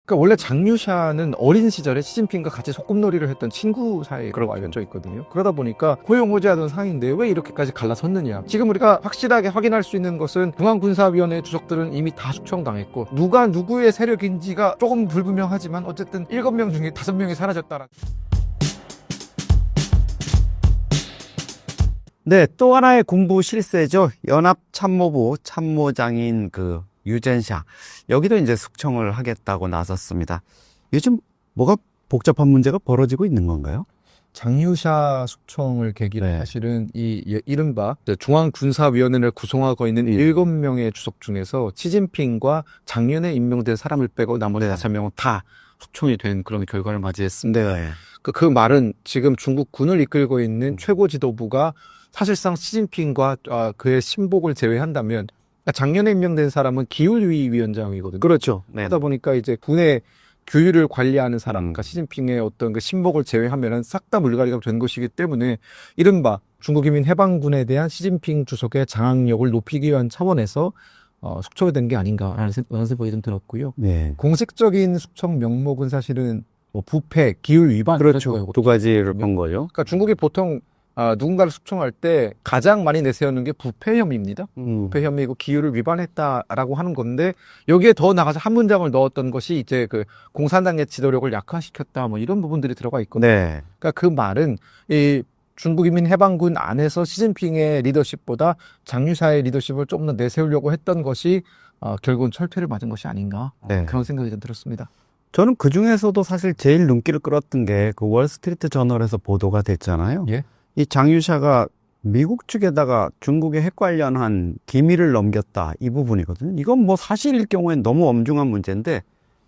그러니까 원래 장유샤는 어린 시절에 시진핑과 같이 소꿉놀이를 했던 친구 사이라고 알려져 있거든요. 그러다 보니까 호용호재하던 사이인데 왜 이렇게까지 갈라섰느냐. 지금 우리가 확실하게 확인할 수 있는 것은 중앙군사위원회 주석들은 이미 다 숙청당했고 누가 누구의 세력인지가 조금 불분명하지만 어쨌든 7명 중에 5명이 사라졌다라. 네, 또 하나의 군부 실세죠. 연합참모부 참모장인 유젠샤. 여기도 이제 숙청을 하겠다고 나섰습니다. 요즘 뭐가 복잡한 문제가 벌어지고 있는 건가요? 장유샤 숙청을 계기로 네. 사실은 이른바 중앙군사위원회를 구성하고 있는 7명의 주석 중에서 시진핑과 작년에 임명된 사람을 빼고 나머지 5명은 다 숙청이 된 그런 결과를 맞이했습니다. 네. 그 말은 지금 중국 군을 이끌고 있는 최고 지도부가 사실상 시진핑과 그의 신복을 제외한다면 작년에 임명된 사람은 기율위 위원장이거든요. 그렇죠. 네. 그러다 보니까 이제 군의 규율을 관리하는 사람, 그러니까 시진핑의 어떤 그 신복을 제외하면은 싹 다 물갈이가 된 것이기 때문에 이른바 중국인민 해방군에 대한 시진핑 주석의 장악력을 높이기 위한 차원에서 숙청이 된 게 아닌가라는 생각이 좀 들었고요. 네. 공식적인 숙청 명목은 사실은 뭐 부패, 기율 위반 그렇죠. 두 가지를 본 거죠. 그러니까 중국이 보통 누군가를 숙청할 때 가장 많이 내세우는 게 부패 혐의입니다. 부패 혐의고 기율을 위반했다라고 하는 건데 여기에 더 나가서 한 문장을 넣었던 것이 이제 그 공산당의 지도력을 약화시켰다 뭐 이런 부분들이 들어가 있거든요. 네. 그러니까 그 말은 이 중국인민 해방군 안에서 시진핑의 리더십보다 장유샤의 리더십을 좀 더 내세우려고 했던 것이 결국은 철퇴를 맞은 것이 아닌가 네. 그런 생각이 좀 들었습니다. 저는 그 중에서도 사실 제일 눈길을 끌었던 게 그 월스트리트 저널에서 보도가 됐잖아요. 예. 이 장유샤가 미국 측에다가 중국의 핵 관련한 기밀을 넘겼다 이 부분이거든요. 이건 뭐 사실일 경우엔 너무 엄중한 문제인데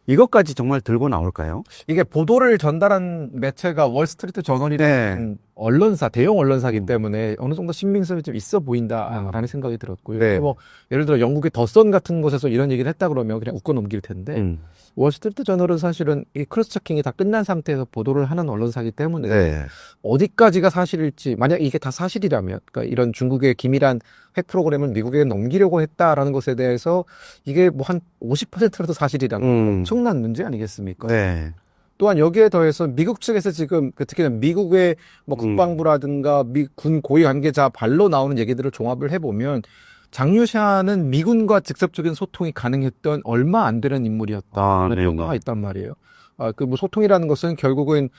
이것까지 정말 들고 나올까요? 이게 보도를 전달한 매체가 월스트리트 저널이라는 언론사, 대형 언론사이기 때문에 어느 정도 신빙성이 좀 있어 보인다라는 생각이 들었고요. 네. 뭐 예를 들어 영국의 더선 같은 곳에서 이런 얘기를 했다 그러면 그냥 웃고 넘길 텐데 월스트리트 저널은 사실은 이 크로스 체킹이 다 끝난 상태에서 보도를 하는 언론사이기 때문에 네. 어디까지가 사실일지, 만약 이게 다 사실이라면, 그러니까 이런 중국의 기밀한 핵 프로그램을 미국에 넘기려고 했다라는 것에 대해서 이게 뭐 한 50%라도 사실이라면 엄청난 문제 아니겠습니까? 네. 또한 여기에 더해서 미국 측에서 지금 특히나 미국의 뭐 국방부라든가 군 고위 관계자 발로 나오는 얘기들을 종합을 해보면 장유샤는 미군과 직접적인 소통이 가능했던 얼마 안 되는 인물이었다는 평가가 있단 말이에요. 그 뭐 소통이라는 것은 결국은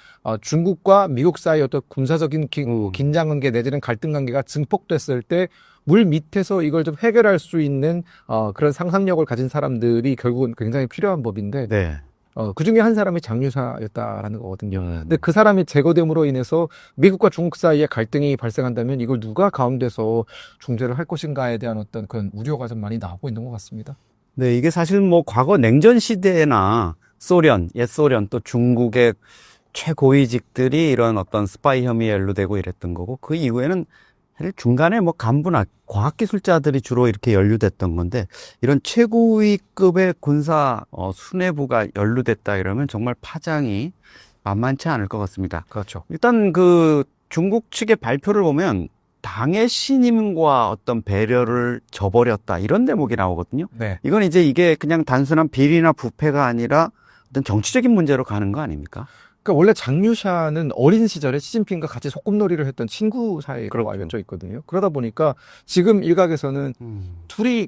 중국과 미국 사이 어떤 군사적인 긴장 관계 내지는 갈등 관계가 증폭됐을 때 물 밑에서 이걸 좀 해결할 수 있는 그런 상상력을 가진 사람들이 결국은 굉장히 필요한 법인데 네. 그 중에 한 사람이 장유샤였다라는 거거든요. 근데 그 사람이 제거됨으로 인해서 미국과 중국 사이에 갈등이 발생한다면 이걸 누가 가운데서 중재를 할 것인가에 대한 어떤 그런 우려가 좀 많이 나오고 있는 것 같습니다. 네, 이게 사실 뭐 과거 냉전 시대나 소련, 옛 소련 또 중국의 최고위직들이 이런 어떤 스파이 혐의에 연루되고 이랬던 거고 그 이후에는 사실 중간에 뭐 간부나 과학기술자들이 주로 이렇게 연루됐던 건데 이런 최고위급의 군사 수뇌부가 연루됐다 이러면 정말 파장이 만만치 않을 것 같습니다. 그렇죠. 일단 그 중국 측의 발표를 보면 당의 신임과 어떤 배려를 저버렸다 이런 대목이 나오거든요. 네. 이건 이제 이게 그냥 단순한 비리나 부패가 아니라 어떤 정치적인 문제로 가는 거 아닙니까? 그러니까 원래 장유샤는 어린 시절에 시진핑과 같이 소꿉놀이를 했던 친구 사이라고 알려져 있거든요. 그러다 보니까 지금 일각에서는 둘이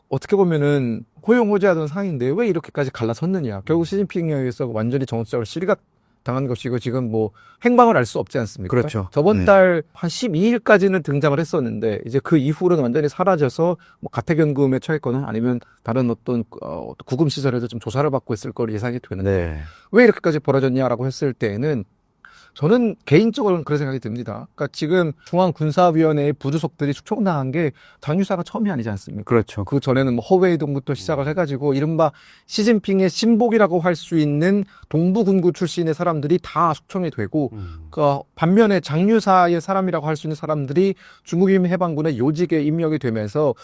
어떻게 보면은 호용호재하던 사이인데 왜 이렇게까지 갈라섰느냐. 결국 시진핑에 의해서 완전히 정치적으로 실각 당한 것이고 지금 뭐 행방을 알 수 없지 않습니까? 그렇죠. 저번 달 한 12일까지는 등장을 했었는데 이제 그 이후로는 완전히 사라져서 뭐 가택연금에 처했거나 아니면 다른 어떤 구금 시설에도 좀 조사를 받고 있을 거로 예상이 되는데 네. 왜 이렇게까지 벌어졌냐라고 했을 때에는 저는 개인적으로는 그런 생각이 듭니다. 그러니까 지금 중앙군사위원회의 부주석들이 숙청당한 게 장유샤가 처음이 아니지 않습니까? 그렇죠. 그 전에는 뭐 허웨이동부터 시작을 해가지고 이른바 시진핑의 신복이라고 할 수 있는 동부군구 출신의 사람들이 다 숙청이 되고 그 반면에 장유사의 사람이라고 할 수 있는 사람들이 중국인민 해방군의 요직에 임명이 되면서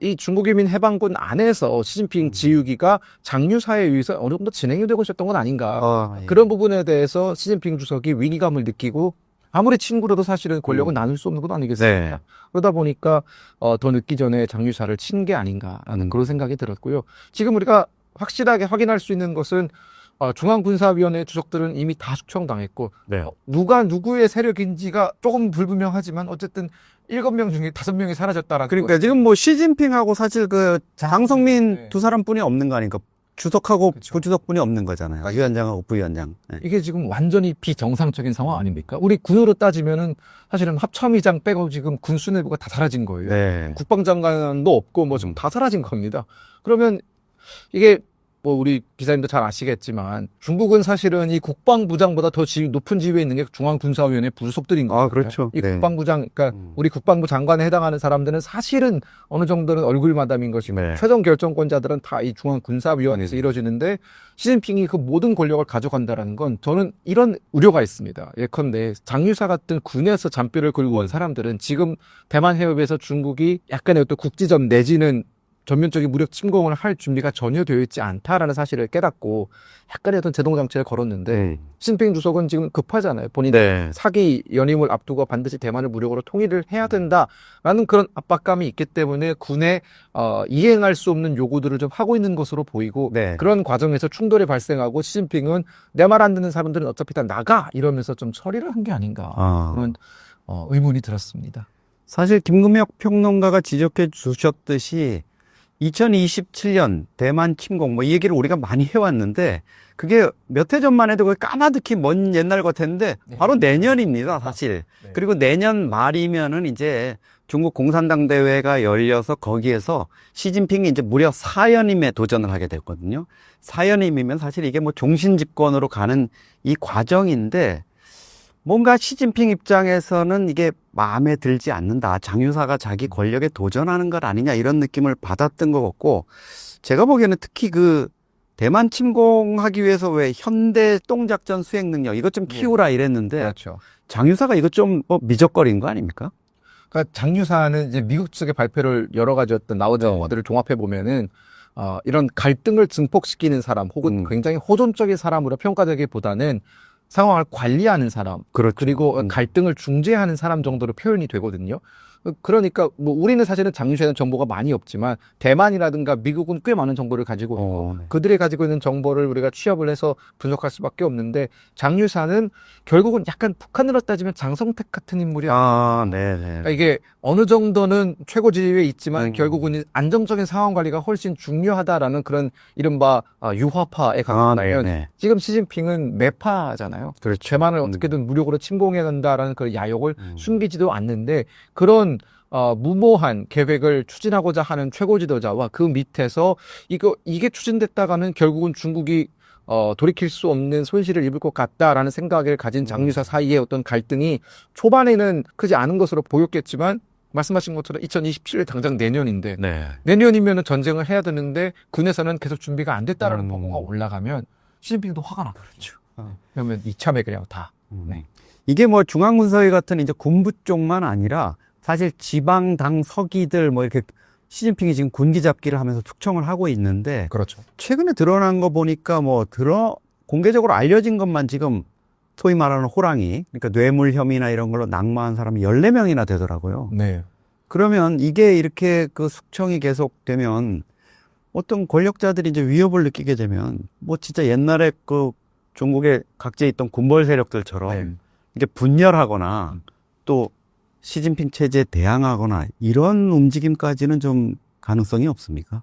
이 중국인민 해방군 안에서 시진핑 지휘기가 장유사에 의해서 어느 정도 진행이 되고 있었던 건 아닌가. 예. 그런 부분에 대해서 시진핑 주석이 위기감을 느끼고 아무리 친구라도 사실은 권력은 나눌 수 없는 건 아니겠습니까? 네. 그러다 보니까 더 늦기 전에 장유샤를 친 게 아닌가라는 그런 생각이 들었고요. 지금 우리가 확실하게 확인할 수 있는 것은 중앙군사위원회 주석들은 이미 다 숙청당했고 네. 누가 누구의 세력인지가 조금 불분명하지만 어쨌든 7명 중에 5명이 사라졌다라는 그러니까 지금 뭐 시진핑하고 사실 그 장성민 네. 두 사람뿐이 없는 거 아니까 주석하고 그쵸. 부주석뿐이 없는 거잖아요. 위원장하고 부위원장. 네. 이게 지금 완전히 비정상적인 상황 아닙니까? 우리 군으로 따지면은 사실은 합참의장 빼고 지금 군수내부가 다 사라진 거예요. 네. 국방장관도 없고 뭐 좀 다 사라진 겁니다. 그러면 이게 뭐 우리 기자님도 잘 아시겠지만 중국은 사실은 이 국방부장보다 더 높은 지위에 있는 게 중앙군사위원회 부수석들인 거예요. 아, 그렇죠. 이 네. 국방부장, 그러니까 우리 국방부 장관에 해당하는 사람들은 사실은 어느 정도는 얼굴 마담인 것이고 네. 최종 결정권자들은 다 이 중앙군사위원회에서 이루어지는데 시진핑이 그 모든 권력을 가져간다라는 건 저는 이런 우려가 있습니다. 예컨대 장유사 같은 군에서 잔뼈를 긁고 온 사람들은 지금 대만 해협에서 중국이 약간의 어떤 국지점 내지는 전면적인 무력 침공을 할 준비가 전혀 되어 있지 않다라는 사실을 깨닫고 약간의 어떤 제동장치를 걸었는데 시진핑 주석은 지금 급하잖아요. 본인 네. 사기 연임을 앞두고 반드시 대만을 무력으로 통일을 해야 된다라는 그런 압박감이 있기 때문에 군에 이행할 수 없는 요구들을 좀 하고 있는 것으로 보이고 네. 그런 과정에서 충돌이 발생하고 시진핑은 내 말 안 듣는 사람들은 어차피 다 나가 이러면서 좀 처리를 한 게 아닌가 그런 의문이 들었습니다. 사실 김금혁 평론가가 지적해 주셨듯이 2027년 대만 침공 뭐 이 얘기를 우리가 많이 해왔는데 그게 몇 해 전만 해도 까마득히 먼 옛날 같았는데 바로 내년입니다, 사실. 네. 그리고 내년 말이면은 이제 중국 공산당 대회가 열려서 거기에서 시진핑이 이제 무려 4연임에 도전을 하게 됐거든요. 4연임이면 사실 이게 뭐 종신 집권으로 가는 이 과정인데 뭔가 시진핑 입장에서는 이게 마음에 들지 않는다. 장유사가 자기 권력에 도전하는 것 아니냐 이런 느낌을 받았던 것 같고 제가 보기에는 특히 그 대만 침공하기 위해서 왜 현대 똥작전 수행 능력 이것 좀 키우라 이랬는데 그렇죠. 장유사가 이거 좀 미적거린 거 아닙니까? 그러니까 장유사는 이제 미국 측의 발표를 여러 가지 어떤 나오던 것들을 종합해 보면은 이런 갈등을 증폭시키는 사람 혹은 굉장히 호전적인 사람으로 평가되기보다는 상황을 관리하는 사람, 그렇죠. 그리고 갈등을 중재하는 사람 정도로 표현이 되거든요. 그러니까 뭐 우리는 사실은 장유사에는 정보가 많이 없지만 대만이라든가 미국은 꽤 많은 정보를 가지고 있고 네. 그들이 가지고 있는 정보를 우리가 취합을 해서 분석할 수밖에 없는데 장유사는 결국은 약간 북한으로 따지면 장성택 같은 인물이야. 네네. 그러니까 이게 어느 정도는 최고 지위에 있지만 결국은 안정적인 상황 관리가 훨씬 중요하다라는 그런 이른바 유화파에 가깝다면 네네. 지금 시진핑은 매파잖아요. 그렇죠. 대만을 어떻게든 무력으로 침공해야 한다라는 그 야욕을 숨기지도 않는데 그런 무모한 계획을 추진하고자 하는 최고 지도자와 그 밑에서 이게 추진됐다가는 결국은 중국이 돌이킬 수 없는 손실을 입을 것 같다라는 생각을 가진 장유사 사이의 어떤 갈등이 초반에는 크지 않은 것으로 보였겠지만 말씀하신 것처럼 2027년 당장 내년인데 네. 내년이면 전쟁을 해야 되는데 군에서는 계속 준비가 안 됐다라는 보고가 올라가면 시진핑도 화가 나겠죠. 그러면 이참에 그냥 다. 네. 이게 뭐 중앙군사위 같은 이제 군부 쪽만 아니라 사실 지방당 서기들 뭐 이렇게 시진핑이 지금 군기 잡기를 하면서 숙청을 하고 있는데 그렇죠. 최근에 드러난 거 보니까 공개적으로 알려진 것만 지금 소위 말하는 호랑이, 그러니까 뇌물 혐의나 이런 걸로 낙마한 사람이 14명이나 되더라고요. 네. 그러면 이게 이렇게 그 숙청이 계속되면 어떤 권력자들이 이제 위협을 느끼게 되면 뭐 진짜 옛날에 그 중국에 각지에 있던 군벌 세력들처럼 이게 분열하거나 또 시진핑 체제에 대항하거나 이런 움직임까지는 좀 가능성이 없습니까?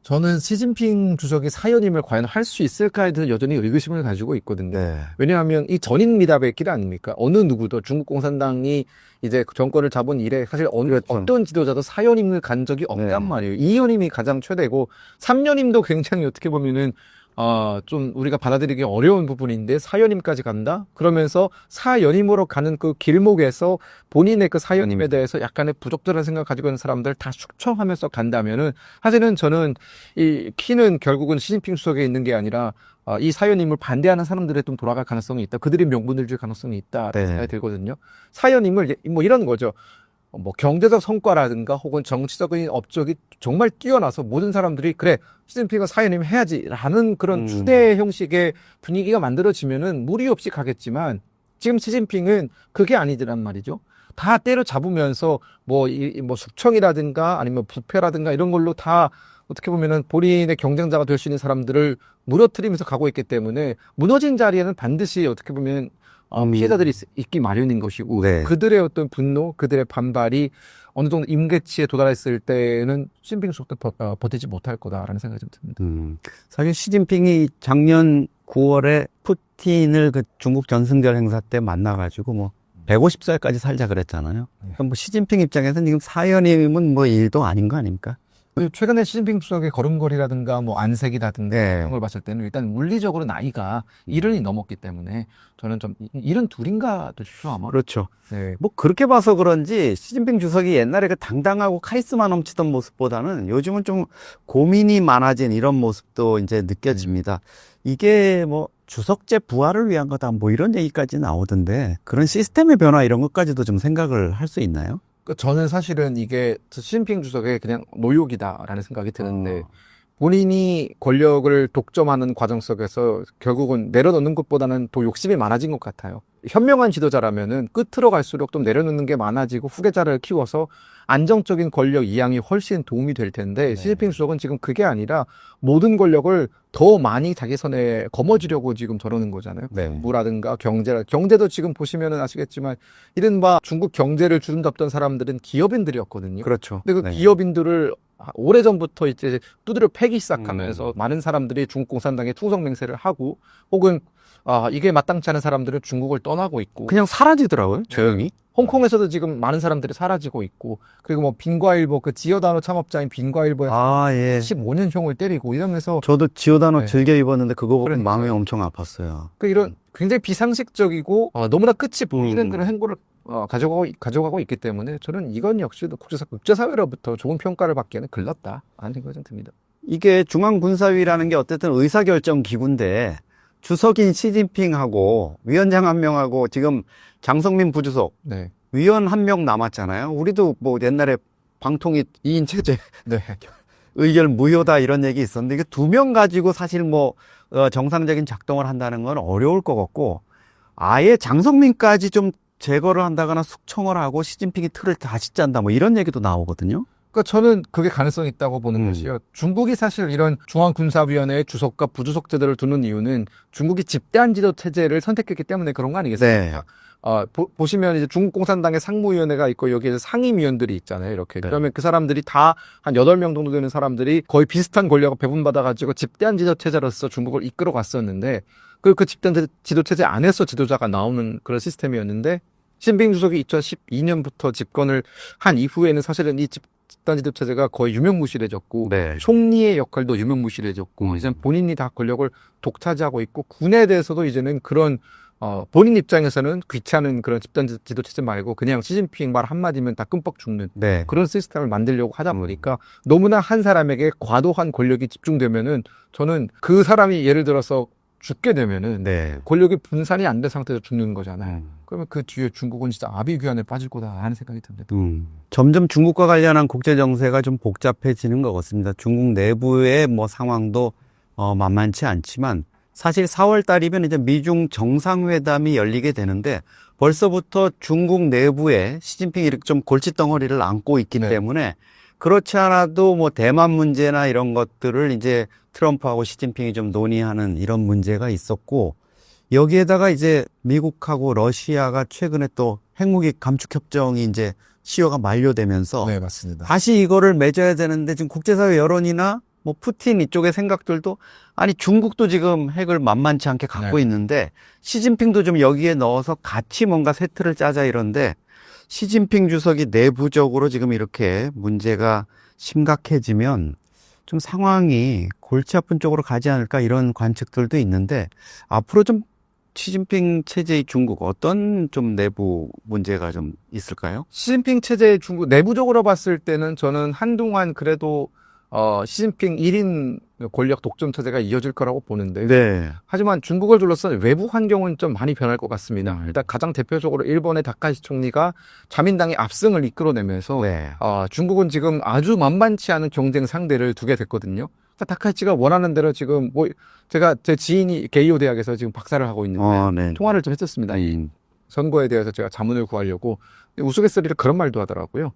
저는 시진핑 주석이 사연임을 과연 할 수 있을까에 대해서 여전히 의구심을 가지고 있거든요. 왜냐하면 이 전인 미답의 길 아닙니까? 어느 누구도 중국 공산당이 이제 정권을 잡은 이래 사실 어떤 지도자도 사연임을 간 적이 없단 말이에요. 2연임이 가장 최대고 3연임도 굉장히 어떻게 보면은 좀 우리가 받아들이기 어려운 부분인데 4연임까지 간다? 그러면서 4연임으로 가는 그 길목에서 본인의 그 4연임에 대해서 약간의 부적절한 생각 가지고 있는 사람들 다 숙청하면서 간다면은 사실은 저는 이 키는 결국은 시진핑 수석에 있는 게 아니라 이 4연임을 반대하는 사람들에 좀 돌아갈 가능성이 있다. 그들이 명분을 줄 가능성이 있다. 생각이 들거든요. 4연임을 뭐 이런 거죠. 뭐 경제적 성과라든가 혹은 정치적인 업적이 정말 뛰어나서 모든 사람들이 그래 시진핑은 사연임 해야지라는 그런 추대 형식의 분위기가 만들어지면은 무리 없이 가겠지만 지금 시진핑은 그게 아니더란 말이죠. 다 때려잡으면서 뭐 숙청이라든가 아니면 부패라든가 이런 걸로 다 어떻게 보면은 본인의 경쟁자가 될 수 있는 사람들을 무너뜨리면서 가고 있기 때문에 무너진 자리에는 반드시 어떻게 보면 피해자들이 있기 마련인 것이고 네. 그들의 어떤 분노, 그들의 반발이 어느 정도 임계치에 도달했을 때는 시진핑 주석도 버티지 못할 거다라는 생각이 좀 듭니다. 사실 시진핑이 작년 9월에 푸틴을 그 중국 전승절 행사 때 만나가지고 뭐 150살까지 살자 그랬잖아요. 그럼 뭐 시진핑 입장에서는 지금 사연임은 뭐 일도 아닌 거 아닙니까? 최근에 시진핑 주석의 걸음걸이라든가 뭐 안색이라든가 네. 이런 걸 봤을 때는 일단 물리적으로 나이가 70이 넘었기 때문에 저는 좀 72인가 되죠 아마. 그렇죠. 네. 뭐 그렇게 봐서 그런지 시진핑 주석이 옛날에 그 당당하고 카리스마 넘치던 모습보다는 요즘은 좀 고민이 많아진 이런 모습도 이제 느껴집니다. 이게 뭐 주석제 부활을 위한 거다 뭐 이런 얘기까지 나오던데 그런 시스템의 변화 이런 것까지도 좀 생각을 할 수 있나요? 저는 사실은 이게 시진핑 주석의 그냥 노욕이다라는 생각이 드는데 본인이 권력을 독점하는 과정 속에서 결국은 내려놓는 것보다는 더 욕심이 많아진 것 같아요. 현명한 지도자라면은 끝으로 갈수록 좀 내려놓는 게 많아지고 후계자를 키워서 안정적인 권력 이양이 훨씬 도움이 될 텐데 시진핑 주석은 지금 그게 아니라 모든 권력을 더 많이 자기 손에 거머쥐려고 지금 저러는 거잖아요. 네. 정부라든가 경제도 지금 보시면은 아시겠지만 이른바 중국 경제를 주름잡던 사람들은 기업인들이었거든요. 그렇죠. 근데 그 네. 기업인들을 오래전부터 이제 두드려 패기 시작하면서 많은 사람들이 중국 공산당에 충성 맹세를 하고 혹은 이게 마땅치 않은 사람들은 중국을 떠나고 있고 그냥 사라지더라고요, 조용히. 홍콩에서도 지금 많은 사람들이 사라지고 있고 그리고 뭐 빈과일보 그 지오다노 창업자인 빈과일보에 예. 15년형을 때리고 이러면서 저도 지오다노 네. 즐겨 입었는데 그거 보고 그러니까요. 마음이 엄청 아팠어요. 그 이런 굉장히 비상식적이고 너무나 끝이 보이는 음. 그런 행보를 가져가고 있기 때문에 저는 이건 역시 국제사회로부터 좋은 평가를 받기에는 글렀다 하는 생각이 좀 듭니다. 이게 중앙군사위라는 게 어쨌든 의사결정 기구인데 주석인 시진핑하고 위원장 한 명하고 지금 장성민 부주석 네. 위원 한 명 남았잖아요. 우리도 뭐 옛날에 방통위 2인 체제 네. 의결 무효다 이런 얘기 있었는데 이게 2명 가지고 사실 뭐 정상적인 작동을 한다는 건 어려울 것 같고 아예 장성민까지 좀 제거를 한다거나 숙청을 하고 시진핑이 틀을 다시 짠다 뭐 이런 얘기도 나오거든요. 그러니까 저는 그게 가능성이 있다고 보는 것이요. 중국이 사실 이런 중앙군사위원회의 주석과 부주석 제도를 두는 이유는 중국이 집단 지도 체제를 선택했기 때문에 그런 거 아니겠습니까? 네. 보시면 이제 중국 공산당의 상무위원회가 있고 여기에 상임위원들이 있잖아요. 이렇게. 네. 그러면 그 사람들이 다 한 8명 정도 되는 사람들이 거의 비슷한 권력을 배분받아가지고 집단 지도 체제로서 중국을 이끌어 갔었는데 그 집단 지도 체제 안에서 지도자가 나오는 그런 시스템이었는데 시진핑 주석이 2012년부터 집권을 한 이후에는 사실은 이 집단 지도 체제가 거의 유명무실해졌고 네. 총리의 역할도 유명무실해졌고 이제 본인이 다 권력을 독차지하고 있고 군에 대해서도 이제는 그런 본인 입장에서는 귀찮은 그런 집단 지도 체제 말고 그냥 시진핑 말 한마디면 다 끔뻑 죽는 네. 그런 시스템을 만들려고 하다 보니까 너무나 한 사람에게 과도한 권력이 집중되면은 저는 그 사람이 예를 들어서 죽게 되면은 네. 권력이 분산이 안 된 상태에서 죽는 거잖아요. 그러면 그 뒤에 중국은 진짜 아비규환에 빠질 거다 하는 생각이 듭니다. 점점 중국과 관련한 국제 정세가 좀 복잡해지는 것 같습니다. 중국 내부의 뭐 상황도 만만치 않지만 사실 4월 달이면 이제 미중 정상회담이 열리게 되는데 벌써부터 중국 내부에 시진핑이 이렇게 좀 골칫덩어리를 안고 있기 네. 때문에 그렇지 않아도 뭐 대만 문제나 이런 것들을 이제 트럼프하고 시진핑이 좀 논의하는 이런 문제가 있었고 여기에다가 이제 미국하고 러시아가 최근에 또 핵무기 감축 협정이 이제 시효가 만료되면서 네, 맞습니다. 다시 이거를 맺어야 되는데 지금 국제사회 여론이나 뭐 푸틴 이쪽의 생각들도 아니 중국도 지금 핵을 만만치 않게 갖고 네. 있는데 시진핑도 좀 여기에 넣어서 같이 뭔가 세트를 짜자 이런데 시진핑 주석이 내부적으로 지금 이렇게 문제가 심각해지면 좀 상황이 골치 아픈 쪽으로 가지 않을까 이런 관측들도 있는데 앞으로 좀 시진핑 체제의 중국 어떤 좀 내부 문제가 좀 있을까요? 시진핑 체제의 중국 내부적으로 봤을 때는 저는 한동안 그래도 시진핑 1인 권력 독점 체제가 이어질 거라고 보는데 네. 하지만 중국을 둘러싼 외부 환경은 좀 많이 변할 것 같습니다. 일단 가장 대표적으로 일본의 다카시 총리가 자민당의 압승을 이끌어내면서 네. 중국은 지금 아주 만만치 않은 경쟁 상대를 두게 됐거든요. 다카이치가 원하는 대로 지금 뭐 제가 제 지인이 게이오 대학에서 지금 박사를 하고 있는데 네. 통화를 좀 했었습니다. 이 선거에 대해서 제가 자문을 구하려고 우스갯소리로 그런 말도 하더라고요.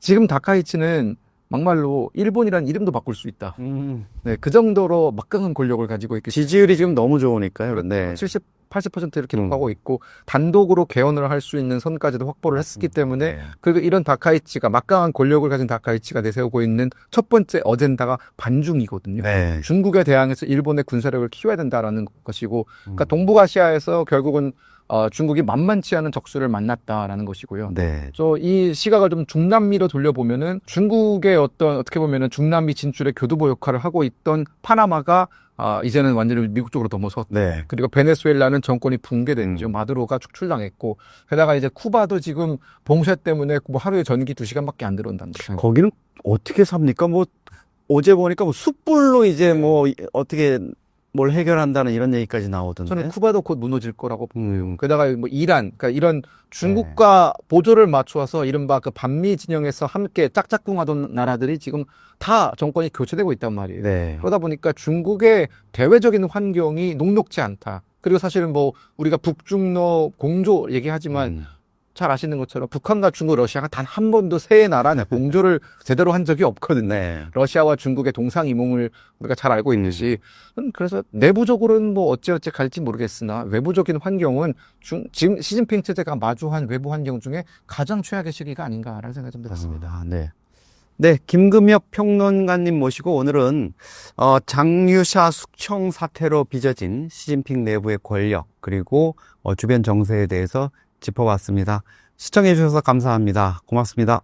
지금 다카이치는 막말로 일본이란 이름도 바꿀 수 있다. 음. 네, 그 정도로 막강한 권력을 가지고 있기 지지율이 지금 너무 좋으니까요. 네. 70, 80% 이렇게 높아가고 있고 단독으로 개헌을 할 수 있는 선까지도 확보를 했기 때문에 네. 그리고 이런 다카이치가 막강한 권력을 가진 다카이치가 내세우고 있는 첫 번째 어젠다가 반중이거든요. 네. 중국에 대항해서 일본의 군사력을 키워야 된다라는 것이고, 그러니까 동북아시아에서 결국은 중국이 만만치 않은 적수를 만났다라는 것이고요. 네. 이 시각을 좀 중남미로 돌려보면은 중국의 어떻게 보면은 중남미 진출의 교두보 역할을 하고 있던 파나마가 이제는 완전히 미국 쪽으로 넘어섰. 네. 그리고 베네수엘라는 정권이 붕괴됐죠. 음. 마두로가 축출당했고, 게다가 이제 쿠바도 지금 봉쇄 때문에 뭐 하루에 전기 2시간밖에 안 들어온단다. 거기는 어떻게 삽니까? 뭐 어제 보니까 뭐 숯불로 이제 뭐 어떻게 뭘 해결한다는 이런 얘기까지 나오던데. 저는 쿠바도 곧 무너질 거라고 음. 게다가 뭐 이란, 그러니까 이런 중국과 보조를 맞추어서 이른바 그 반미 진영에서 함께 짝짝꿍하던 나라들이 지금 다 정권이 교체되고 있단 말이에요. 네. 그러다 보니까 중국의 대외적인 환경이 녹록지 않다. 그리고 사실은 뭐 우리가 북중러 공조 얘기하지만 잘 아시는 것처럼 북한과 중국, 러시아가 단 한 번도 세 나라 공조를 제대로 한 적이 없거든요. 네. 러시아와 중국의 동상이몽을 우리가 잘 알고 있듯이 그래서 내부적으로는 뭐 어찌어찌 갈지 모르겠으나 외부적인 환경은 지금 시진핑 체제가 마주한 외부 환경 중에 가장 최악의 시기가 아닌가라는 생각이 좀 들었습니다. 아, 네. 네, 김금엽 평론가님 모시고 오늘은 장유샤 숙청 사태로 빚어진 시진핑 내부의 권력 그리고 주변 정세에 대해서 짚어봤습니다. 시청해 주셔서 감사합니다. 고맙습니다.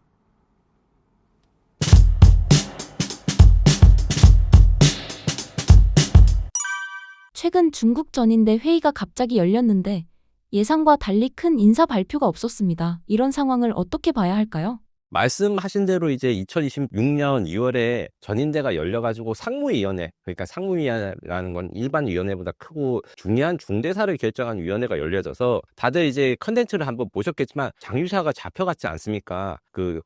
최근 중국 전인대 회의가 갑자기 열렸는데 예상과 달리 큰 인사 발표가 없었습니다. 이런 상황을 어떻게 봐야 할까요? 말씀하신 대로 이제 2026년 2월에 전인대가 열려가지고 상무위원회, 그러니까 상무위원회라는 건 일반 위원회보다 크고 중요한 중대사를 결정한 위원회가 열려져서 다들 이제 컨텐츠를 한번 보셨겠지만 장유샤가 잡혀갔지 않습니까?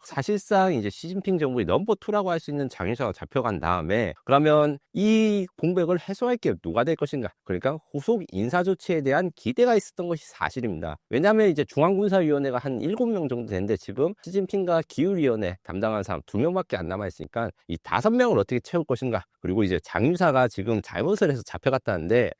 사실상 이제 시진핑 정부의 넘버2라고 할 수 있는 장유샤가 잡혀간 다음에 그러면 이 공백을 해소할 게 누가 될 것인가? 그러니까 후속 인사 조치에 대한 기대가 있었던 것이 사실입니다. 왜냐하면 이제 중앙군사위원회가 한 7명 정도 되는데 지금 시진핑과 기율위원회 담당하는 사람 2명밖에 안 남아있으니까 이 5명을 어떻게 채울 것인가. 그리고 이제 장유사가 지금 잘못을 해서 잡혀갔다는데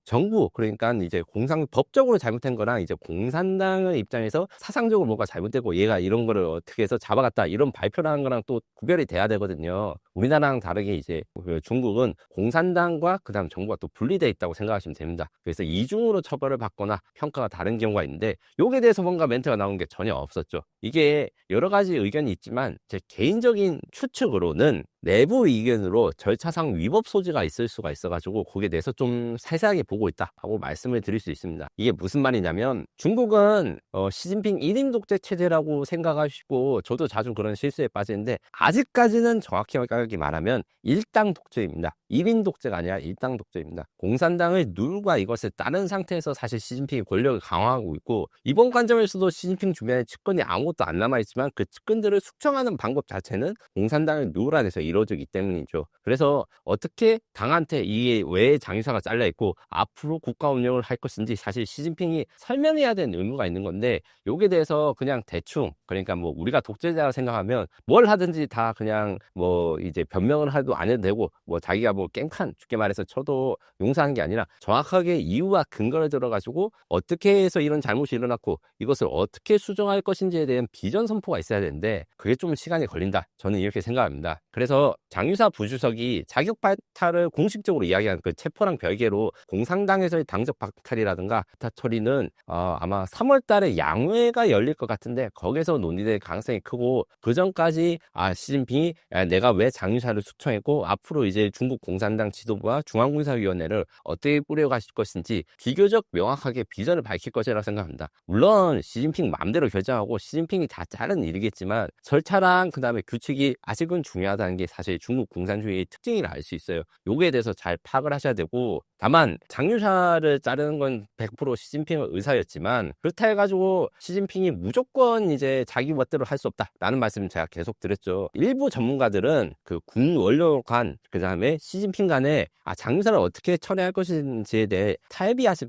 정부, 그러니까 이제 법적으로 잘못한 거랑 이제 공산당의 입장에서 사상적으로 뭔가 잘못되고 얘가 이런 거를 어떻게 해서 잡아갔다 이런 발표를 하는 거랑 또 구별이 돼야 되거든요. 우리나라랑 다르게 이제 중국은 공산당과 그다음 정부가 또 분리되어 있다고 생각하시면 됩니다. 그래서 이중으로 처벌을 받거나 평가가 다른 경우가 있는데 여기에 대해서 뭔가 멘트가 나온 게 전혀 없었죠. 이게 여러 가지 의견이 있지만 제 개인적인 추측으로는 내부 의견으로 절차상 위법 소지가 있을 수가 있어가지고 거기에 대해서 좀 세세하게 보고 있다 하고 말씀을 드릴 수 있습니다. 이게 무슨 말이냐면 중국은 시진핑 1인 독재 체제라고 생각하시고 저도 자주 그런 실수에 빠지는데 아직까지는 정확하게 말하면 일당 독재입니다. 1인 독재가 아니라 일당 독재입니다. 공산당을 누르고 이것을 따른 상태에서 사실 시진핑이 권력을 강화하고 있고 이번 관점에서도 시진핑 주변에 측근이 아무것도 안 남아있지만 그 측근들을 숙청하는 방법 자체는 공산당을 누르라해서 이루어지기 때문이죠. 그래서 어떻게 당한테 이게 왜 장유사가 잘려있고 앞으로 국가 운영을 할 것인지 사실 시진핑이 설명해야 되는 의무가 있는 건데 여기에 대해서 그냥 대충 그러니까 뭐 우리가 독재자라 생각하면 뭘 하든지 다 그냥 뭐 이제 변명을 해도 안 해도 되고 뭐 자기가 뭐 깽판 쉽게 말해서 쳐도 용서하는 게 아니라 정확하게 이유와 근거를 들어가지고 어떻게 해서 이런 잘못이 일어났고 이것을 어떻게 수정할 것인지에 대한 비전 선포가 있어야 되는데 그게 좀 시간이 걸린다. 저는 이렇게 생각합니다. 그래서 장유사 부주석이 자격 박탈을 공식적으로 이야기한 그 체포랑 별개로 공산당에서의 당적 박탈이라든가 기타 처리는 아마 3월 달에 양회가 열릴 것 같은데 거기서 논의될 가능성이 크고 그 전까지 시진핑이 내가 왜 장유사를 숙청했고 앞으로 이제 중국 공산당 지도부와 중앙군사위원회를 어떻게 꾸려가실 것인지 비교적 명확하게 비전을 밝힐 것이라고 생각합니다. 물론 시진핑 마음대로 결정하고 시진핑이 다 자른 일이겠지만 절차랑 그 다음에 규칙이 아직은 중요하다는 게 사실 중국 공산주의의 특징이라 알 수 있어요. 요거에 대해서 잘 파악을 하셔야 되고 다만 장유샤를 자르는 건 100% 시진핑의 의사였지만 그렇다 해가지고 시진핑이 무조건 이제 자기 멋대로 할 수 없다라는 말씀을 제가 계속 드렸죠. 일부 전문가들은 그 군 원로 간 그다음에 시진핑 간에 장유사를 어떻게 처리할 것인지에 대해 타협이 아직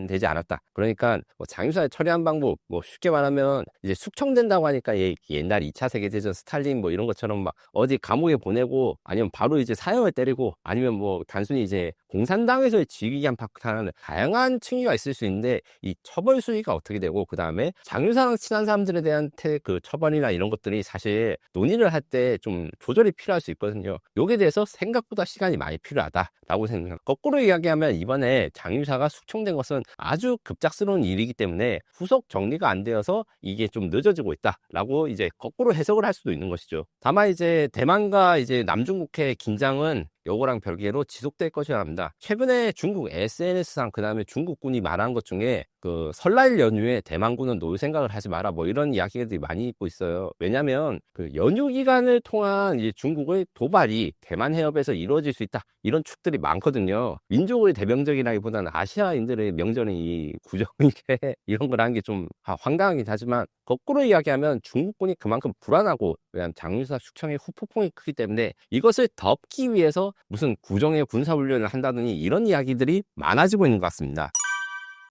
되지 않았다. 그러니까 뭐 장유사를 처리한 방법 뭐 쉽게 말하면 이제 숙청된다고 하니까 옛날 2차 세계대전 스탈린 뭐 이런 것처럼 막 어디 감옥에 보내고 아니면 바로 이제 사형을 때리고 아니면 뭐 단순히 이제 공산당에서의 직위기한 파악하는 다양한 층위가 있을 수 있는데 이 처벌 수위가 어떻게 되고 그다음에 장유사랑 친한 사람들에 대한 그 처벌이나 이런 것들이 사실 논의를 할 때 좀 조절이 필요할 수 있거든요. 여기에 대해서 생각보다 시간이 많이 필요하다라고 생각합니다. 거꾸로 이야기하면 이번에 장유사가 숙청된 것은 아주 급작스러운 일이기 때문에 후속 정리가 안 되어서 이게 좀 늦어지고 있다라고 이제 거꾸로 해석을 할 수도 있는 것이죠. 다만 이제 대만과 이제 남중국해의 긴장은 요거랑 별개로 지속될 것이라 합니다. 최근에 중국 SNS상 그다음에 중국군이 말한 것 중에 그 설날 연휴에 대만군은 놀 생각을 하지 마라 뭐 이런 이야기들이 많이 있고 있어요. 왜냐하면 그 연휴 기간을 통한 이제 중국의 도발이 대만 해협에서 이루어질 수 있다 이런 축들이 많거든요. 민족의 대명절이라기보다는 아시아인들의 명절인 이 구정일에 이런 걸 하는 게 좀 황당하긴 하지만 거꾸로 이야기하면 중국군이 그만큼 불안하고 왜냐하면 장유사 숙청의 후폭풍이 크기 때문에 이것을 덮기 위해서 무슨 구정의 군사훈련을 한다더니 이런 이야기들이 많아지고 있는 것 같습니다.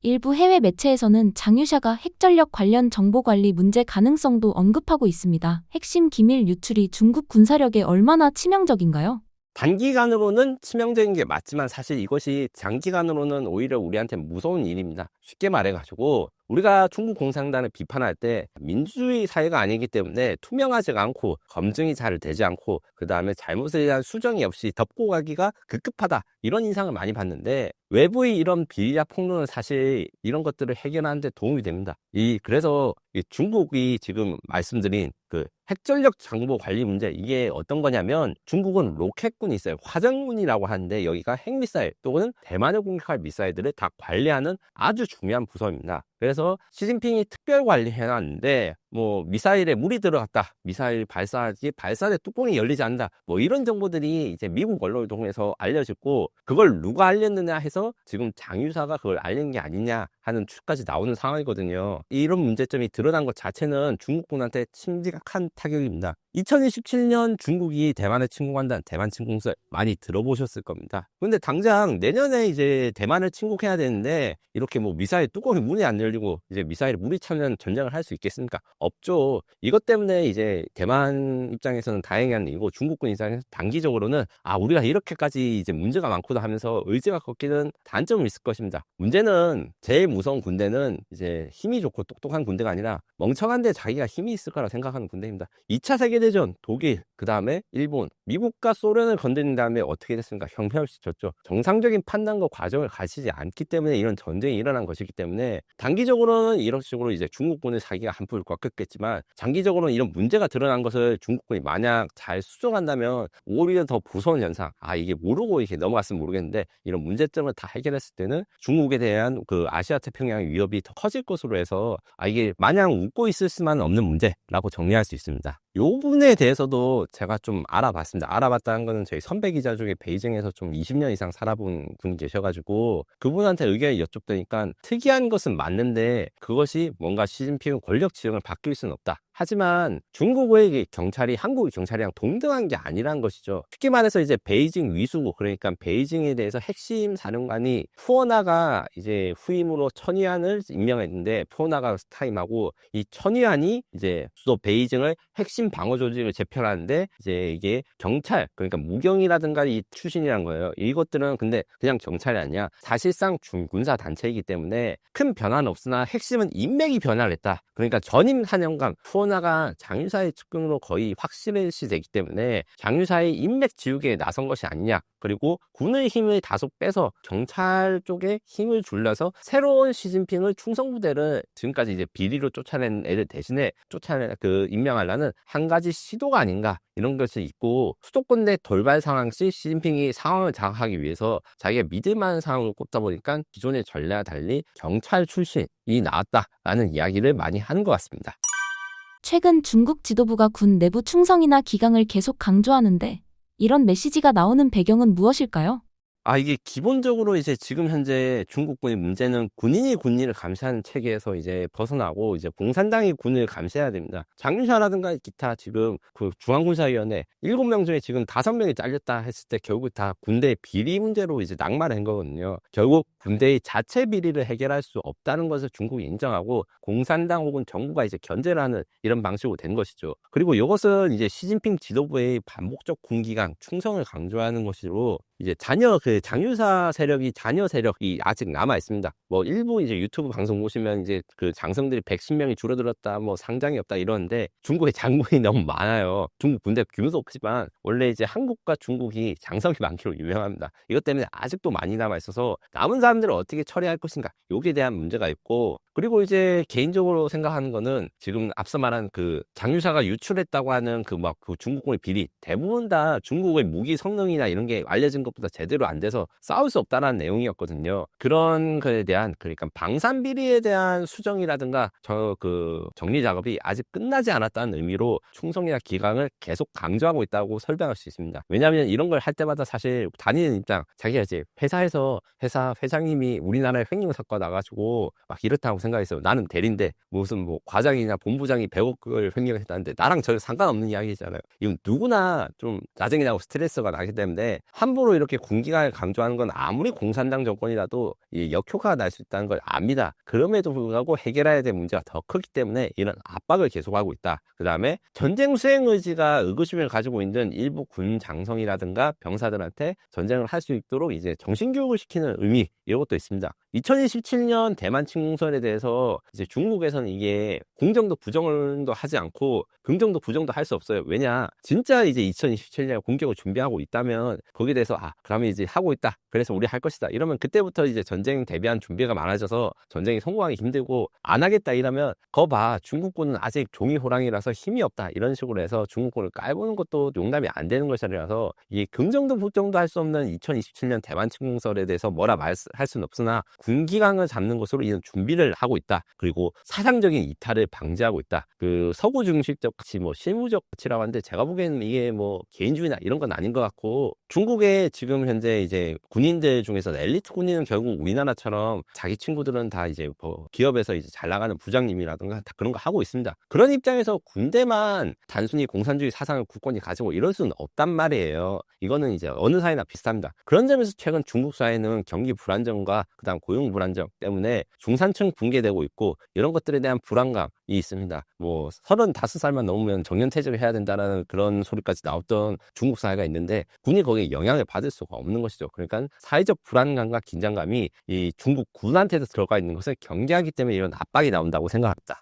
일부 해외 매체에서는 장유샤가 핵전력 관련 정보관리 문제 가능성도 언급하고 있습니다. 핵심 기밀 유출이 중국 군사력에 얼마나 치명적인가요? 단기간으로는 치명적인 게 맞지만 사실 이것이 장기간으로는 오히려 우리한테 무서운 일입니다. 쉽게 말해가지고 우리가 중국 공산당을 비판할 때 민주주의 사회가 아니기 때문에 투명하지가 않고 검증이 잘 되지 않고 그 다음에 잘못에 대한 수정이 없이 덮고 가기가 급급하다 이런 인상을 많이 받는데 외부의 이런 비리와 폭로는 사실 이런 것들을 해결하는 데 도움이 됩니다. 그래서 중국이 지금 말씀드린 그 핵전력 정보 관리 문제 이게 어떤 거냐면 중국은 로켓군이 있어요. 화정군이라고 하는데 여기가 핵미사일 또는 대만을 공격할 미사일들을 다 관리하는 아주 중요한 부서입니다. 그래서 시진핑이 특별 관리해놨는데 뭐 미사일에 물이 들어갔다, 미사일 발사대 뚜껑이 열리지 않는다, 뭐 이런 정보들이 이제 미국 언론을 통해서 알려졌고 그걸 누가 알렸느냐 해서 지금 장유사가 그걸 알린 게 아니냐 하는 추까지 나오는 상황이거든요. 이런 문제점이 드러난 것 자체는 중국군한테 심각한 타격입니다. 2027년 중국이 대만을 침공한다는 대만 침공설 많이 들어보셨을 겁니다. 근데 당장 내년에 이제 대만을 침공해야 되는데 이렇게 뭐 미사일 뚜껑이 문이 안 열리고 이제 미사일에 물이 차면 전쟁을 할 수 있겠습니까? 없죠. 이것 때문에 이제 대만 입장에서는 다행한 일이고 중국군 입장에서 단기적으로는 우리가 이렇게까지 이제 문제가 많구나 하면서 의지가 꺾이는 단점은 있을 것입니다. 문제는 제일 무서운 군대는 이제 힘이 좋고 똑똑한 군대가 아니라 멍청한데 자기가 힘이 있을 거라 생각하는 군대입니다. 2차 세계대전 독일 그 다음에 일본 미국과 소련을 건드린 다음에 어떻게 됐습니까? 형편없이 졌죠. 정상적인 판단과 과정을 가지지 않기 때문에 이런 전쟁이 일어난 것이기 때문에 단기적으로는 이런 식으로 이제 중국군의 사기가 한풀 꺾였겠지만 장기적으로는 이런 문제가 드러난 것을 중국군이 만약 잘 수정한다면 오히려 더 무서운 현상 이게 모르고 이렇게 넘어갔으면 모르겠는데 이런 문제점을 다 해결했을 때는 중국에 대한 그 아시아 태평양의 위협이 더 커질 것으로 해서 이게 마냥 웃고 있을 수만 없는 문제라고 정리할 수 있습니다. 이 부분에 대해서도 제가 좀 알아봤습니다. 알아봤다는 거는 저희 선배 기자 중에 베이징에서 좀 20년 이상 살아본 분이 계셔가지고 그분한테 의견을 여쭙더니까 특이한 것은 맞는데 그것이 뭔가 시진핑의 권력 지형을 바뀔 수는 없다. 하지만 중국의 경찰이 한국의 경찰이랑 동등한 게 아니라는 것이죠. 쉽게 말해서 이제 베이징 위수고 그러니까 베이징에 대해서 핵심 사령관이 푸어나가 이제 후임으로 천위안을 임명했는데 푸어나가 타임하고 이 천위안이 이제 수도 베이징을 핵심 방어 조직을 제편하는데 이제 이게 경찰 그러니까 무경이라든가 이 출신이란 거예요. 이것들은 근데 그냥 경찰이 아니야. 사실상 군사 단체이기 때문에 큰 변화는 없으나 핵심은 인맥이 변화를 했다. 그러니까 전임 사령관 푸어나가 장유사의 측근으로 거의 확실시 되기 때문에 장유사의 인맥 지우개에 나선 것이 아니냐. 그리고 군의 힘을 다소 빼서 경찰 쪽에 힘을 줄여서 새로운 시진핑의 충성부대를 지금까지 이제 비리로 쫓아낸 애들 대신에 임명하려는 한 가지 시도가 아닌가 이런 것이 있고 수도권 내 돌발 상황 시 시진핑이 상황을 장악하기 위해서 자기가 믿을 만한 상황을 꼽다 보니까 기존의 전례와 달리 경찰 출신이 나왔다라는 이야기를 많이 하는 것 같습니다. 최근 중국 지도부가 군 내부 충성이나 기강을 계속 강조하는데 이런 메시지가 나오는 배경은 무엇일까요? 이게 기본적으로 이제 지금 현재 중국군의 문제는 군인이 군인을 감시하는 체계에서 이제 벗어나고 이제 공산당이 군을 감시해야 됩니다. 장유샤라든가 기타 지금 그 중앙군사위원회 7명 중에 지금 5명이 잘렸다 했을 때 결국 다 군대 비리 문제로 이제 낙마를 한 거거든요. 결국 군대의 자체 비리를 해결할 수 없다는 것을 중국이 인정하고 공산당 혹은 정부가 이제 견제를 하는 이런 방식으로 된 것이죠. 그리고 이것은 이제 시진핑 지도부의 반복적 군기강, 충성을 강조하는 것으로 이제 장유사 세력이 자녀 세력이 아직 남아 있습니다. 뭐 일부 이제 유튜브 방송 보시면 이제 그 장성들이 110명이 줄어들었다, 뭐 상장이 없다 이러는데 중국의 장군이 너무 많아요. 중국 군대 규모도 없지만 원래 이제 한국과 중국이 장성이 많기로 유명합니다. 이것 때문에 아직도 많이 남아 있어서 남은 사람들을 어떻게 처리할 것인가 여기에 대한 문제가 있고, 그리고 이제 개인적으로 생각하는 거는 지금 앞서 말한 그 장유사가 유출했다고 하는 그 중국군의 비리 대부분 다 중국의 무기 성능이나 이런 게 알려진 것보다 제대로 안 돼서 싸울 수 없다는 내용이었거든요. 그런 거에 대한, 그러니까 방산 비리에 대한 수정이라든가 정리 작업이 아직 끝나지 않았다는 의미로 충성이나 기강을 계속 강조하고 있다고 설명할 수 있습니다. 왜냐하면 이런 걸 할 때마다 사실 다니는 입장, 자기가 이제 회사에서 회사 회장님이 우리나라에 횡령 사건 나가지고 막 이렇다고 생각했어요. 나는 대리인데 무슨 뭐 과장이나 본부장이 100억을 횡령했다는데 나랑 전혀 상관없는 이야기잖아요. 이건 누구나 좀 짜증이 나고 스트레스가 나기 때문에 함부로 이렇게 군기강을 강조하는 건 아무리 공산당 정권이라도 이 역효과가 날 수 있다는 걸 압니다. 그럼에도 불구하고 해결해야 될 문제가 더 크기 때문에 이런 압박을 계속하고 있다. 그 다음에 전쟁 수행 의지가 의구심을 가지고 있는 일부 군 장성이라든가 병사들한테 전쟁을 할 수 있도록 이제 정신교육을 시키는 의미, 이런 것도 있습니다. 2017년 대만 침공설에 대해서 이제 중국에서는 이게 공정도 부정도 하지 않고 긍정도 부정도 할 수 없어요. 왜냐, 진짜 이제 2027년 공격을 준비하고 있다면 거기에 대해서 그러면 이제 하고 있다, 그래서 우리 할 것이다 이러면 그때부터 이제 전쟁 대비한 준비가 많아져서 전쟁이 성공하기 힘들고, 안 하겠다 이러면 거 봐, 중국군은 아직 종이 호랑이라서 힘이 없다 이런 식으로 해서 중국군을 깔보는 것도 용납이 안 되는 것이라서 이게 긍정도 부정도 할 수 없는 2027년 대만 침공설에 대해서 뭐라 말할 수는 없으나 군기강을 잡는 것으로 이런 준비를 하고 있다. 그리고 사상적인 이탈을 방지하고 있다. 그 서구 중식적 가치, 뭐 실무적 가치라고 하는데 제가 보기에는 이게 뭐 개인주의나 이런 건 아닌 것 같고, 중국의 지금 현재 이제 군인들 중에서 엘리트 군인은 결국 우리나라처럼 자기 친구들은 다 이제 뭐 기업에서 이제 잘 나가는 부장님이라든가 다 그런 거 하고 있습니다. 그런 입장에서 군대만 단순히 공산주의 사상을 굳건히 가지고 이럴 수는 없단 말이에요. 이거는 이제 어느 사회나 비슷합니다. 그런 점에서 최근 중국 사회는 경기 불안정과 그다음 고용 불안정 때문에 중산층 붕괴되고 있고, 이런 것들에 대한 불안감이 있습니다. 뭐 35살만 넘으면 정년퇴직을 해야 된다는 그런 소리까지 나왔던 중국 사회가 있는데 군이 거기에 영향을 받을 수가 없는 것이죠. 그러니까 사회적 불안감과 긴장감이 이 중국 군한테도 들어가 있는 것을 경계하기 때문에 이런 압박이 나온다고 생각합니다.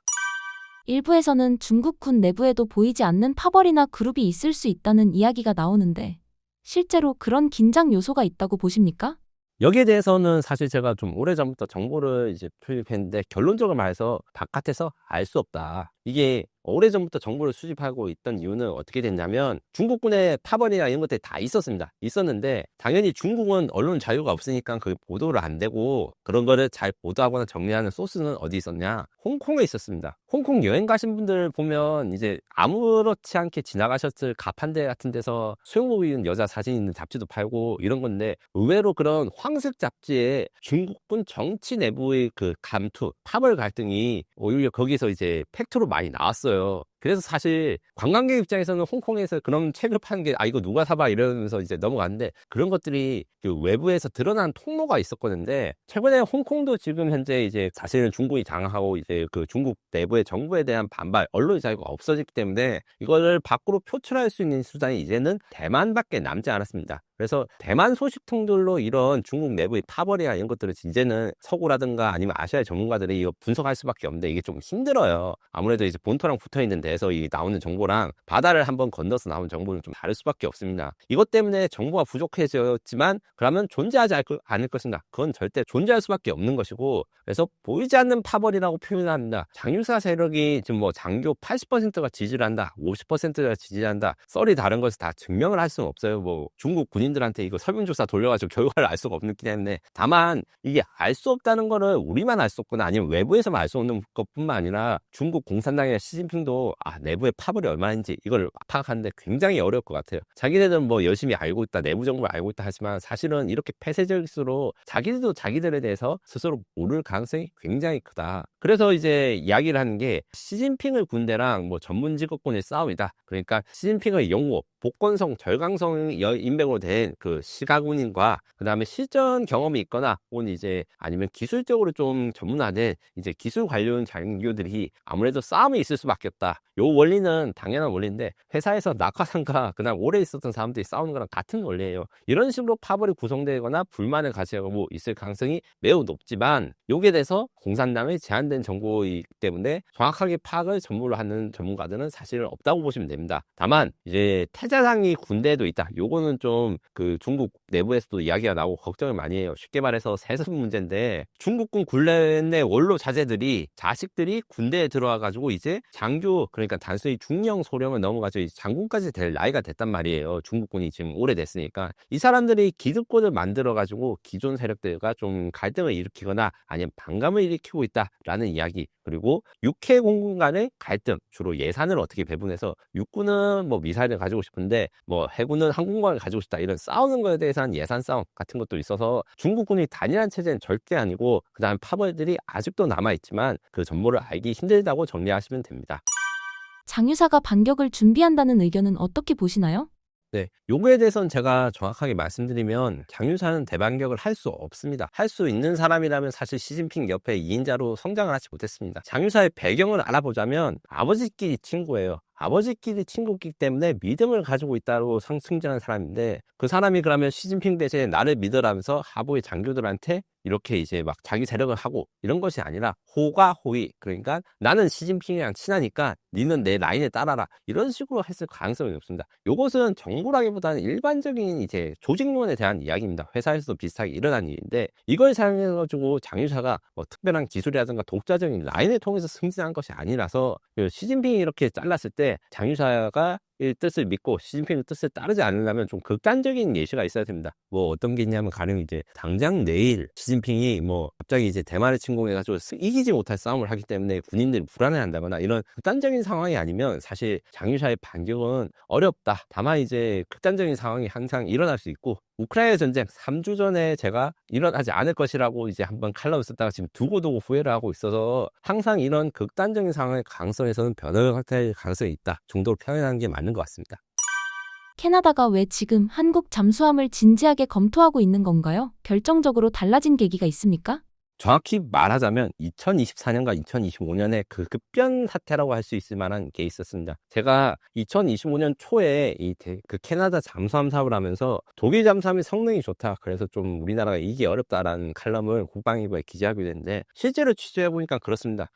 일부에서는 중국 군 내부에도 보이지 않는 파벌이나 그룹이 있을 수 있다는 이야기가 나오는데 실제로 그런 긴장 요소가 있다고 보십니까? 여기에 대해서는 사실 제가 좀 오래전부터 정보를 이제 투입했는데, 결론적으로 말해서 바깥에서 알 수 없다. 이게 오래전부터 정보를 수집하고 있던 이유는 어떻게 됐냐면, 중국군의 파벌이나 이런 것들이 다 있었는데 당연히 중국은 언론 자유가 없으니까 그게 보도를 안 되고, 그런 거를 잘 보도하거나 정리하는 소스는 어디 있었냐? 홍콩에 있었습니다. 홍콩 여행 가신 분들 보면 이제 아무렇지 않게 지나가셨을 가판대 같은 데서 수영복 입은 여자 사진 있는 잡지도 팔고 이런 건데, 의외로 그런 황색 잡지에 중국군 정치 내부의 그 감투, 파벌 갈등이 오히려 거기서 이제 팩트로 많이 나왔어요. 그래서 사실 관광객 입장에서는 홍콩에서 그런 책을 파는 게 이거 누가 사봐 이러면서 이제 넘어갔는데, 그런 것들이 그 외부에서 드러난 통로가 있었거든요. 최근에 홍콩도 지금 현재 이제 사실은 중국이 장악하고 이제 그 중국 내부의 정부에 대한 반발, 언론의 자유가 없어졌기 때문에 이거를 밖으로 표출할 수 있는 수단이 이제는 대만밖에 남지 않았습니다. 그래서 대만 소식통들로 이런 중국 내부의 파벌이나 이런 것들을 이제는 서구라든가 아니면 아시아의 전문가들이 이거 분석할 수밖에 없는데, 이게 좀 힘들어요. 아무래도 이제 본토랑 붙어 있는 데서 이 나오는 정보랑 바다를 한번 건너서 나온 정보는 좀 다를 수밖에 없습니다. 이것 때문에 정보가 부족해졌지만 그러면 존재하지 않을 것인가? 그건 절대 존재할 수밖에 없는 것이고, 그래서 보이지 않는 파벌이라고 표현합니다. 장유사 세력이 지금 뭐 장교 80%가 지지를 한다, 50%가 지지한다, 썰이 다른 것을 다 증명을 할 수는 없어요. 뭐 중국 군인 국민들한테 이거 설문조사 돌려가지고 결과를 알 수가 없기 때문에, 다만 이게 알 수 없다는 거를 우리만 알 수 없거나 아니면 외부에서만 알 수 없는 것뿐만 아니라 중국 공산당이나 시진핑도 내부의 파벌이 얼마인지 이걸 파악하는데 굉장히 어려울 것 같아요. 자기네들은 뭐 열심히 알고 있다, 내부 정보를 알고 있다 하지만 사실은 이렇게 폐쇄적일수록 자기들도 자기들에 대해서 스스로 모를 가능성이 굉장히 크다. 그래서 이제 이야기를 하는 게 시진핑의 군대랑 뭐 전문 직업군의 싸움이다. 그러니까 시진핑의 영호, 복권성, 절강성 인맥으로 된 그 시가군인과 그 다음에 실전 경험이 있거나 혹은 이제 아니면 기술적으로 좀 전문화된 이제 기술 관련 장교들이 아무래도 싸움이 있을 수밖에 없다. 요 원리는 당연한 원리인데 회사에서 낙하산과 그다음 오래 있었던 사람들이 싸우는 거랑 같은 원리예요. 이런 식으로 파벌이 구성되거나 불만을 가지고 있을 가능성이 매우 높지만 요게 대해서 공산당의 제한된 정보이기 때문에 정확하게 파악을 전문으로 하는 전문가들은 사실은 없다고 보시면 됩니다. 다만 이제 태자상이 군대에도 있다. 요거는 좀 그 중국 내부에서도 이야기가 나오고 걱정을 많이 해요. 쉽게 말해서 세습 문제인데 중국군 군내 원로 자제들이 자식들이 군대에 들어와 가지고 이제 장교, 그러니까 단순히 중령 소령을 넘어가지고 장군까지 될 나이가 됐단 말이에요. 중국군이 지금 오래됐으니까 이 사람들이 기득권을 만들어 가지고 기존 세력들과 좀 갈등을 일으키거나 아니면 반감을 일으키고 있다라는 이야기. 그리고 육해 공군 간의 갈등, 주로 예산을 어떻게 배분해서 육군은 뭐 미사일을 가지고 싶은데 뭐 해군은 항공모함을 가지고 싶다, 이런 싸우는 거에 대해서는 예산 싸움 같은 것도 있어서 중국군이 단일한 체제는 절대 아니고 그다음 파벌들이 아직도 남아있지만 그 전모를 알기 힘들다고 정리하시면 됩니다. 장유사가 반격을 준비한다는 의견은 어떻게 보시나요? 네, 요거에 대해서는 제가 정확하게 말씀드리면 장유사는 대반격을 할 수 없습니다. 할 수 있는 사람이라면 사실 시진핑 옆에 2인자로 성장을 하지 못했습니다. 장유사의 배경을 알아보자면 아버지끼리 친구예요. 아버지끼리 친구이기 때문에 믿음을 가지고 있다고 승진한 사람인데, 그 사람이 그러면 시진핑 대신에 나를 믿으라면서 하부의 장교들한테 이렇게 이제 막 자기 세력을 하고 이런 것이 아니라 호가 호의, 그러니까 나는 시진핑이랑 친하니까 니는 내 라인에 따라라, 이런 식으로 했을 가능성이 높습니다. 이것은 정부라기보다는 일반적인 이제 조직론에 대한 이야기입니다. 회사에서도 비슷하게 일어난 일인데 이걸 사용해가지고 장유사가 뭐 특별한 기술이라든가 독자적인 라인을 통해서 승진한 것이 아니라서 시진핑이 이렇게 잘랐을 때 장유사가 이 뜻을 믿고 시진핑의 뜻을 따르지 않으려면 좀 극단적인 예시가 있어야 됩니다. 뭐 어떤 게 있냐면 가령 이제 당장 내일 시진핑이 뭐 갑자기 이제 대만을 침공해가지고 이기지 못할 싸움을 하기 때문에 군인들이 불안해한다거나 이런 극단적인 상황이 아니면 사실 장유사의 반격은 어렵다. 다만 이제 극단적인 상황이 항상 일어날 수 있고, 우크라이나 전쟁 3주 전에 제가 일어나지 않을 것이라고 이제 한번 칼럼을 썼다가 지금 두고두고 후회를 하고 있어서 항상 이런 극단적인 상황의 가능성에서는 변화를 확대할 가능성이 있다 정도로 표현하는 게 맞는 것 같습니다. 캐나다가 왜 지금 한국 잠수함을 진지하게 검토하고 있는 건가요? 결정적으로 달라진 계기가 있습니까? 정확히 말하자면 2024년과 2025년에 그 급변 사태라고 할 수 있을 만한 게 있었습니다. 제가 2025년 초에 그 캐나다 잠수함 사업을 하면서 독일 잠수함이 성능이 좋다, 그래서 좀 우리나라가 이기기 어렵다라는 칼럼을 국방위부에 기재하게 됐는데 실제로 취재해보니까 그렇습니다.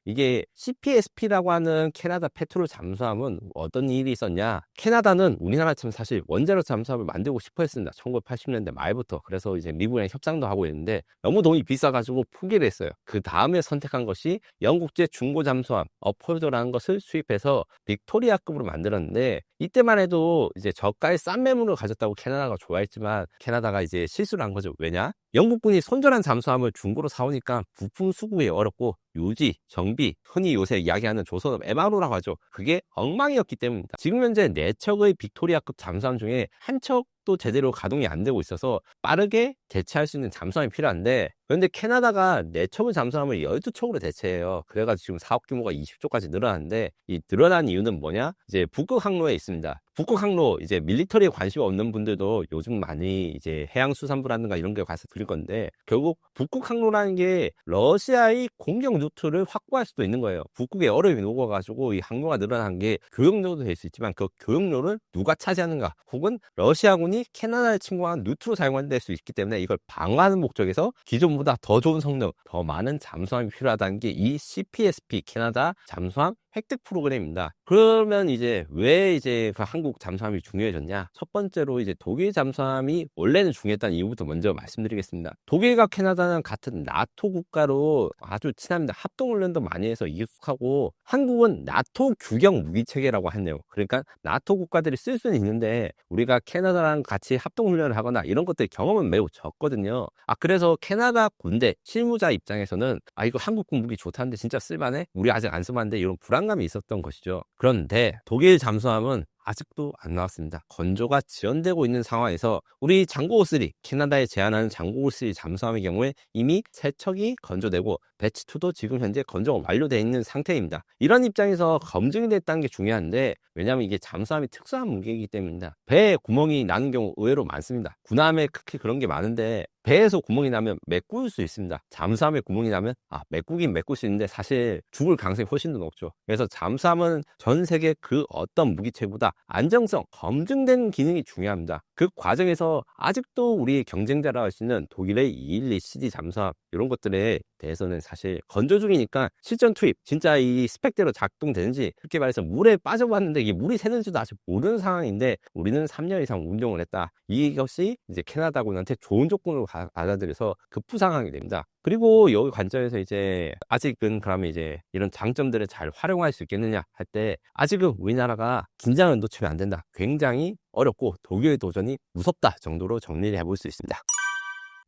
이게 CPSP라고 하는 캐나다 페트롤 잠수함은 어떤 일이 있었냐, 캐나다는 우리나라처럼 사실 원자력 잠수함을 만들고 싶어 했습니다. 1980년대 말부터. 그래서 이제 미국이랑 협상도 하고 있는데 너무 돈이 비싸가지고 포기를 했어요. 그 다음에 선택한 것이 영국제 중고 잠수함 어폴더라는 것을 수입해서 빅토리아급으로 만들었는데, 이때만 해도 이제 저가의 싼 매물을 가졌다고 캐나다가 좋아했지만 캐나다가 이제 실수를 한 거죠. 왜냐? 영국군이 손절한 잠수함을 중고로 사오니까 부품 수급이 어렵고 유지, 정비, 흔히 요새 이야기하는 조선업 MRO라고 하죠. 그게 엉망이었기 때문입니다. 지금 현재 4척의 빅토리아급 잠수함 중에 한 척도 제대로 가동이 안 되고 있어서 빠르게 대체할 수 있는 잠수함이 필요한데, 그런데 캐나다가 4척의 잠수함을 12척으로 대체해요. 그래가지고 지금 사업 규모가 20척까지 늘어났는데, 이 늘어난 이유는 뭐냐? 이제 북극 항로에 있습니다. 북극 항로, 이제 밀리터리에 관심 없는 분들도 요즘 많이 이제 해양수산부라든가 이런 데 가서 들을 건데, 결국 북극 항로라는 게 러시아의 공격 루트를 확보할 수도 있는 거예요. 북극에 얼음이 녹아가지고 이 항로가 늘어난 게 교역로도 될 수 있지만 그 교역로를 누가 차지하는가, 혹은 러시아군이 캐나다를 침공한 루트로 사용될 수 있기 때문에 이걸 방어하는 목적에서 기존보다 더 좋은 성능, 더 많은 잠수함이 필요하다는 게 이 CPSP 캐나다 잠수함 획득 프로그램입니다. 그러면 이제 왜 이제 그 한국 잠수함이 중요해졌냐? 첫 번째로 이제 독일 잠수함이 원래는 중요했다는 이유부터 먼저 말씀드리겠습니다. 독일과 캐나다는 같은 나토 국가로 아주 친합니다. 합동훈련도 많이 해서 익숙하고, 한국은 나토 규격 무기 체계라고 하네요. 그러니까 나토 국가들이 쓸 수는 있는데 우리가 캐나다랑 같이 합동훈련을 하거나 이런 것들 경험은 매우 적거든요. 그래서 캐나다 군대 실무자 입장에서는 이거 한국군 무기 좋다는데 진짜 쓸만해? 우리 아직 안 써봤는데, 이런 불안감이 있었던 것이죠. 그런데 독일 잠수함은 아직도 안 나왔습니다. 건조가 지연되고 있는 상황에서 우리 장고호3, 캐나다에 제안하는 장고호3 잠수함의 경우에 이미 3척이 건조되고 배치2도 지금 현재 건조가 완료되어 있는 상태입니다. 이런 입장에서 검증이 됐다는 게 중요한데, 왜냐하면 이게 잠수함이 특수한 무기이기 때문입니다. 배에 구멍이 나는 경우 의외로 많습니다. 군함에 특히 그런 게 많은데, 배에서 구멍이 나면 메꿀 수 있습니다. 잠수함에 구멍이 나면 메꾸긴 메꿀 수 있는데 사실 죽을 가능성이 훨씬 더 높죠. 그래서 잠수함은 전 세계 그 어떤 무기체보다 안정성, 검증된 기능이 중요합니다. 그 과정에서 아직도 우리 경쟁자라 할 수 있는 독일의 212CD 잠수함, 이런 것들에 대해서는 사실 건조 중이니까 실전 투입, 진짜 이 스펙대로 작동되는지, 그렇게 말해서 물에 빠져봤는데 이게 물이 새는지도 아직 모르는 상황인데 우리는 3년 이상 운용을 했다. 이것이 이제 캐나다군한테 좋은 조건으로 받아들여서 급부상하게 됩니다. 그리고 여기 관점에서 이제 아직은 그러면 이제 이런 장점들을 잘 활용할 수 있겠느냐 할 때, 아직은 우리나라가 긴장을 놓치면 안 된다. 굉장히 어렵고 독일의 도전이 무섭다 정도로 정리를 해볼 수 있습니다.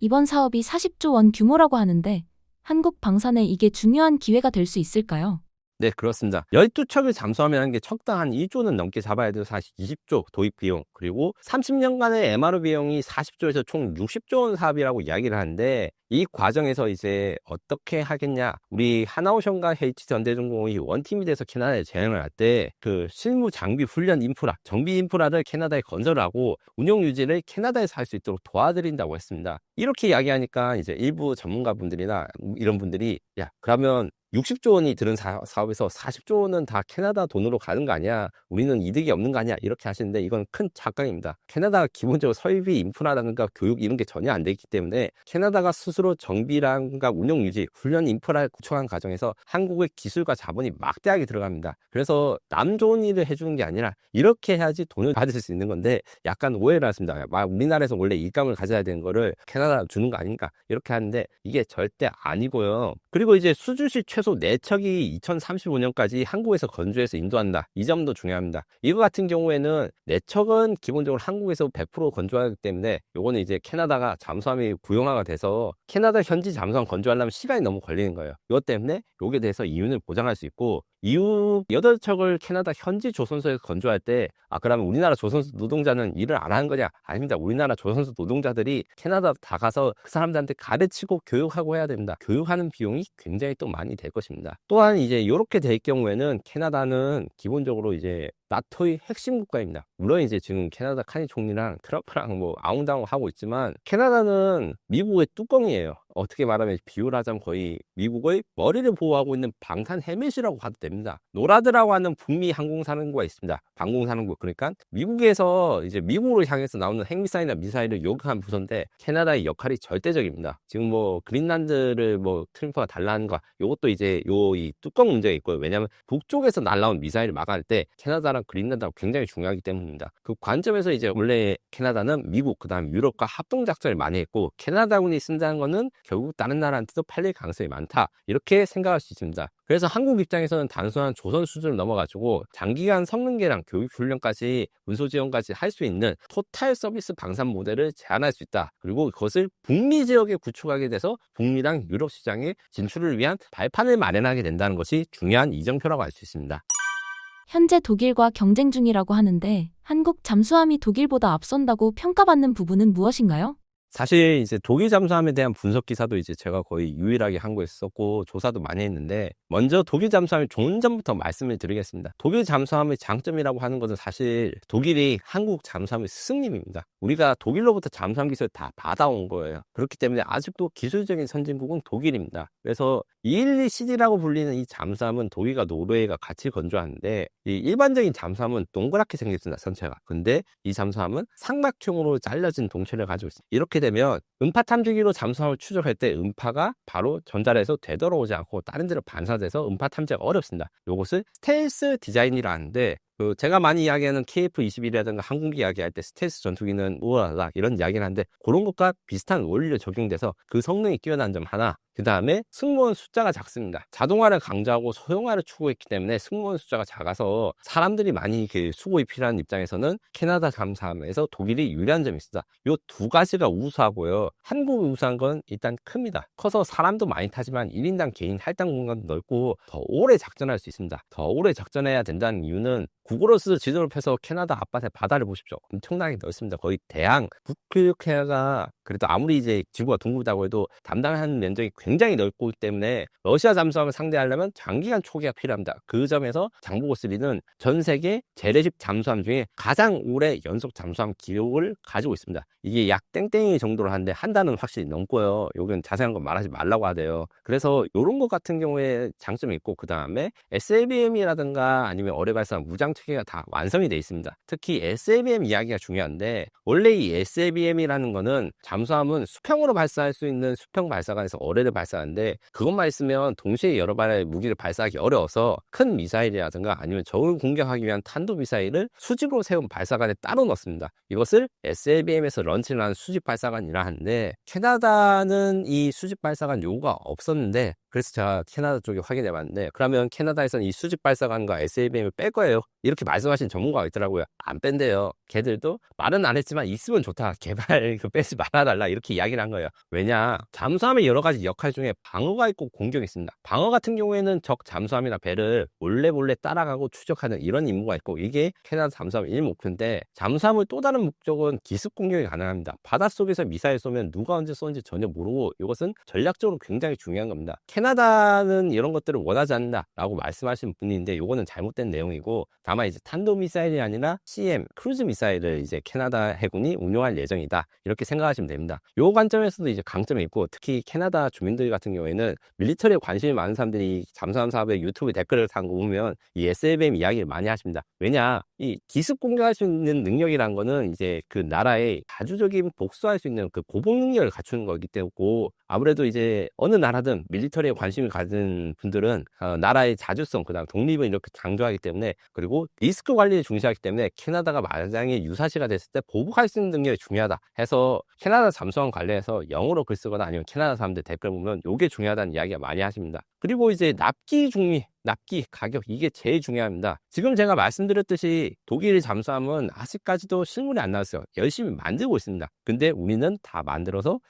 이번 사업이 40조 원 규모라고 하는데 한국 방산에 이게 중요한 기회가 될 수 있을까요? 네, 그렇습니다. 12척을 잠수함이라는 게 척당 한 1조는 넘게 잡아야 돼서 사실 20조 도입 비용, 그리고 30년간의 MRO 비용이 40조에서 총 60조 원 사업이라고 이야기를 하는데, 이 과정에서 이제 어떻게 하겠냐, 우리 하나오션과 H전대중공업이 원팀이 돼서 캐나다에 제안을 할 때 그 실무 장비 훈련 인프라, 정비 인프라를 캐나다에 건설하고 운영 유지를 캐나다에서 할 수 있도록 도와드린다고 했습니다. 이렇게 이야기하니까 이제 일부 전문가분들이나 이런 분들이, 야, 그러면 60조 원이 드는 사업에서 40조 원은 다 캐나다 돈으로 가는 거 아니야? 우리는 이득이 없는 거 아니야? 이렇게 하시는데, 이건 큰 착각입니다. 캐나다가 기본적으로 설비, 인프라라든가 교육 이런 게 전혀 안 돼 있기 때문에 캐나다가 스스로 정비라든가 운영 유지, 훈련 인프라를 구축한 과정에서 한국의 기술과 자본이 막대하게 들어갑니다. 그래서 남 좋은 일을 해주는 게 아니라 이렇게 해야지 돈을 받을 수 있는 건데, 약간 오해를 했습니다. 우리나라에서 원래 일감을 가져야 되는 거를 캐나다가 주는 거 아닌가 이렇게 하는데, 이게 절대 아니고요. 그리고 이제 수주시 최소 4척이 2035년까지 한국에서 건조해서 인도한다. 이 점도 중요합니다. 이거 같은 경우에는 4척은 기본적으로 한국에서 100% 건조하기 때문에 요거는 이제 캐나다가 잠수함이 구형화가 돼서 캐나다 현지 잠수함 건조하려면 시간이 너무 걸리는 거예요. 이것 때문에 요게 대해서 이윤을 보장할 수 있고, 이후 8척을 캐나다 현지 조선소에서 건조할 때, 그러면 우리나라 조선소 노동자는 일을 안 하는 거냐? 아닙니다. 우리나라 조선소 노동자들이 캐나다 다 가서 그 사람들한테 가르치고 교육하고 해야 됩니다. 교육하는 비용이 굉장히 또 많이 될 것입니다. 또한 이제 이렇게 될 경우에는 캐나다는 기본적으로 이제 나토의 핵심 국가입니다. 물론 이제 지금 캐나다 카니 총리랑 트럼프랑 아웅다웅 하고 있지만, 캐나다는 미국의 뚜껑이에요. 어떻게 말하면 비유를 하자면 거의 미국의 머리를 보호하고 있는 방산 헬멧이라고 봐도 됩니다. 노라드라고 하는 북미 항공사령부가 있습니다. 방공사령부. 그러니까 미국에서 이제 미국으로 향해서 나오는 핵미사일이나 미사일을 요격한 부서인데, 캐나다의 역할이 절대적입니다. 지금 그린란드를 트럼프가 달라는 거, 요것도 이제 이 뚜껑 문제가 있고요. 왜냐하면 북쪽에서 날라온 미사일을 막을 때 캐나다랑 그린란드가 굉장히 중요하기 때문입니다. 그 관점에서 이제 원래 캐나다는 미국, 그다음 유럽과 합동 작전을 많이 했고, 캐나다군이 쓴다는 거는 결국 다른 나라한테도 팔릴 가능성이 많다, 이렇게 생각할 수 있습니다. 그래서 한국 입장에서는 단순한 조선 수준을 넘어가지고 장기간 성능계랑 교육 훈련까지 운소 지원까지 할 수 있는 토탈 서비스 방산 모델을 제안할 수 있다. 그리고 그것을 북미 지역에 구축하게 돼서 북미랑 유럽 시장에 진출을 위한 발판을 마련하게 된다는 것이 중요한 이정표라고 할 수 있습니다. 현재 독일과 경쟁 중이라고 하는데 한국 잠수함이 독일보다 앞선다고 평가받는 부분은 무엇인가요? 사실 이제 독일 잠수함에 대한 분석 기사도 이제 제가 거의 유일하게 한국에서 썼고 조사도 많이 했는데, 먼저 독일 잠수함의 종전부터 말씀을 드리겠습니다. 독일 잠수함의 장점이라고 하는 것은 사실 독일이 한국 잠수함의 스승님입니다. 우리가 독일로부터 잠수함 기술을 다 받아온 거예요. 그렇기 때문에 아직도 기술적인 선진국은 독일입니다. 그래서 212CD라고 불리는 이 잠수함은 독일과 노르웨이가 같이 건조하는데, 이 일반적인 잠수함은 동그랗게 생겼습니다, 선체가. 근데 이 잠수함은 삼각형으로 잘라진 동체를 가지고 있습니다. 이렇게 되면 음파 탐지기로 잠수함을 추적할 때 음파가 바로 전달해서 되돌아오지 않고 다른 데로 반사돼서 음파 탐지가 어렵습니다. 요것을 스텔스 디자인이라 하는데 제가 많이 이야기하는 KF-21이라든가 항공기 이야기할 때 스텔스 전투기는 우월하다 이런 이야기를 하는데 그런 것과 비슷한 원리로 적용돼서 그 성능이 뛰어난 점 하나, 그 다음에 승무원 숫자가 작습니다. 자동화를 강조하고 소형화를 추구했기 때문에 승무원 숫자가 작아서 사람들이 많이 수고이 필요한 입장에서는 캐나다 잠수함에서 독일이 유리한 점이 있습니다. 요 두 가지가 우수하고요. 한국이 우수한 건 일단 큽니다. 커서 사람도 많이 타지만 1인당 개인 할당 공간도 넓고 더 오래 작전할 수 있습니다. 더 오래 작전해야 된다는 이유는 구글어스 지도를 펴서 캐나다 앞바다의 바다를 보십시오. 엄청나게 넓습니다. 거의 대양, 북크루케가 그래도 아무리 이제 지구가 둥글다고 해도 담당하는 면적이 굉장히 넓기 때문에 러시아 잠수함을 상대하려면 장기간 초기가 필요합니다. 그 점에서 장보고3는 전 세계 재래식 잠수함 중에 가장 오래 연속 잠수함 기록을 가지고 있습니다. 이게 약 땡땡이 정도로 하는데 한 달은 확실히 넘고요. 여기는 자세한 건 말하지 말라고 하대요. 그래서 이런 것 같은 경우에 장점이 있고 그 다음에 SLBM이라든가 아니면 어뢰 발사한 무장 체계가 다 완성이 되어 있습니다. 특히 SLBM 이야기가 중요한데 원래 이 SLBM이라는 거는 잠수함은 수평으로 발사할 수 있는 수평 발사관에서 어뢰를 발사하는데 그것만 있으면 동시에 여러 발의 무기를 발사하기 어려워서 큰 미사일이라든가 아니면 적을 공격하기 위한 탄도미사일을 수직으로 세운 발사관에 따로 넣습니다. 이것을 SLBM에서 런칭을 하는 수직 발사관이라 하는데 캐나다는 이 수직 발사관 요구가 없었는데 그래서 제가 캐나다 쪽에 확인해 봤는데 그러면 캐나다에서는 이 수직 발사관과 SLBM을 뺄 거예요. 이렇게 말씀하신 전문가가 있더라고요. 안 뺀대요. 걔들도 말은 안 했지만 있으면 좋다. 개발 빼지 말아달라 이렇게 이야기를 한 거예요. 왜냐? 잠수함의 여러 가지 역할 중에 방어가 있고 공격이 있습니다. 방어 같은 경우에는 적 잠수함이나 배를 몰래 따라가고 추적하는 이런 임무가 있고 이게 캐나다 잠수함 1목표인데 잠수함의 또 다른 목적은 기습 공격이 가능합니다. 바닷속에서 미사일 쏘면 누가 언제 쏘는지 전혀 모르고 이것은 전략적으로 굉장히 중요한 겁니다. 캐나다는 이런 것들을 원하지 않는다라고 말씀하신 분인데 이거는 잘못된 내용이고 다만 이제 탄도미사일이 아니라 CM 크루즈 미사일을 이제 캐나다 해군이 운용할 예정이다 이렇게 생각하시면 됩니다. 이 관점에서도 이제 강점이 있고 특히 캐나다 주민들 같은 경우에는 밀리터리에 관심이 많은 사람들이 잠수함 사업에 유튜브 댓글을 단 거 보면 이 SLBM 이야기를 많이 하십니다. 왜냐? 이 기습 공격할 수 있는 능력이란 거는 이제 그 나라의 자주적인 복수할 수 있는 그 고복 능력을 갖추는 거기 때문에 아무래도 이제 어느 나라든 밀리터리에 관심을 가진 분들은 나라의 자주성 그다음 독립을 이렇게 강조하기 때문에 그리고 리스크 관리를 중시하기 때문에 캐나다가 만약에 유사시가 됐을 때 보복할 수 있는 능력이 중요하다 해서 캐나다 잠수함 관련해서 영어로 글 쓰거나 아니면 캐나다 사람들 댓글 보면 이게 중요하다는 이야기가 많이 하십니다. 그리고 이제 납기 중위 납기 가격 이게 제일 중요합니다. 지금 제가 말씀드렸듯이 독일 잠수함은 아직까지도 실물이 안 나왔어요. 열심히 만들고 있습니다. 근데 우리는 다 만들어서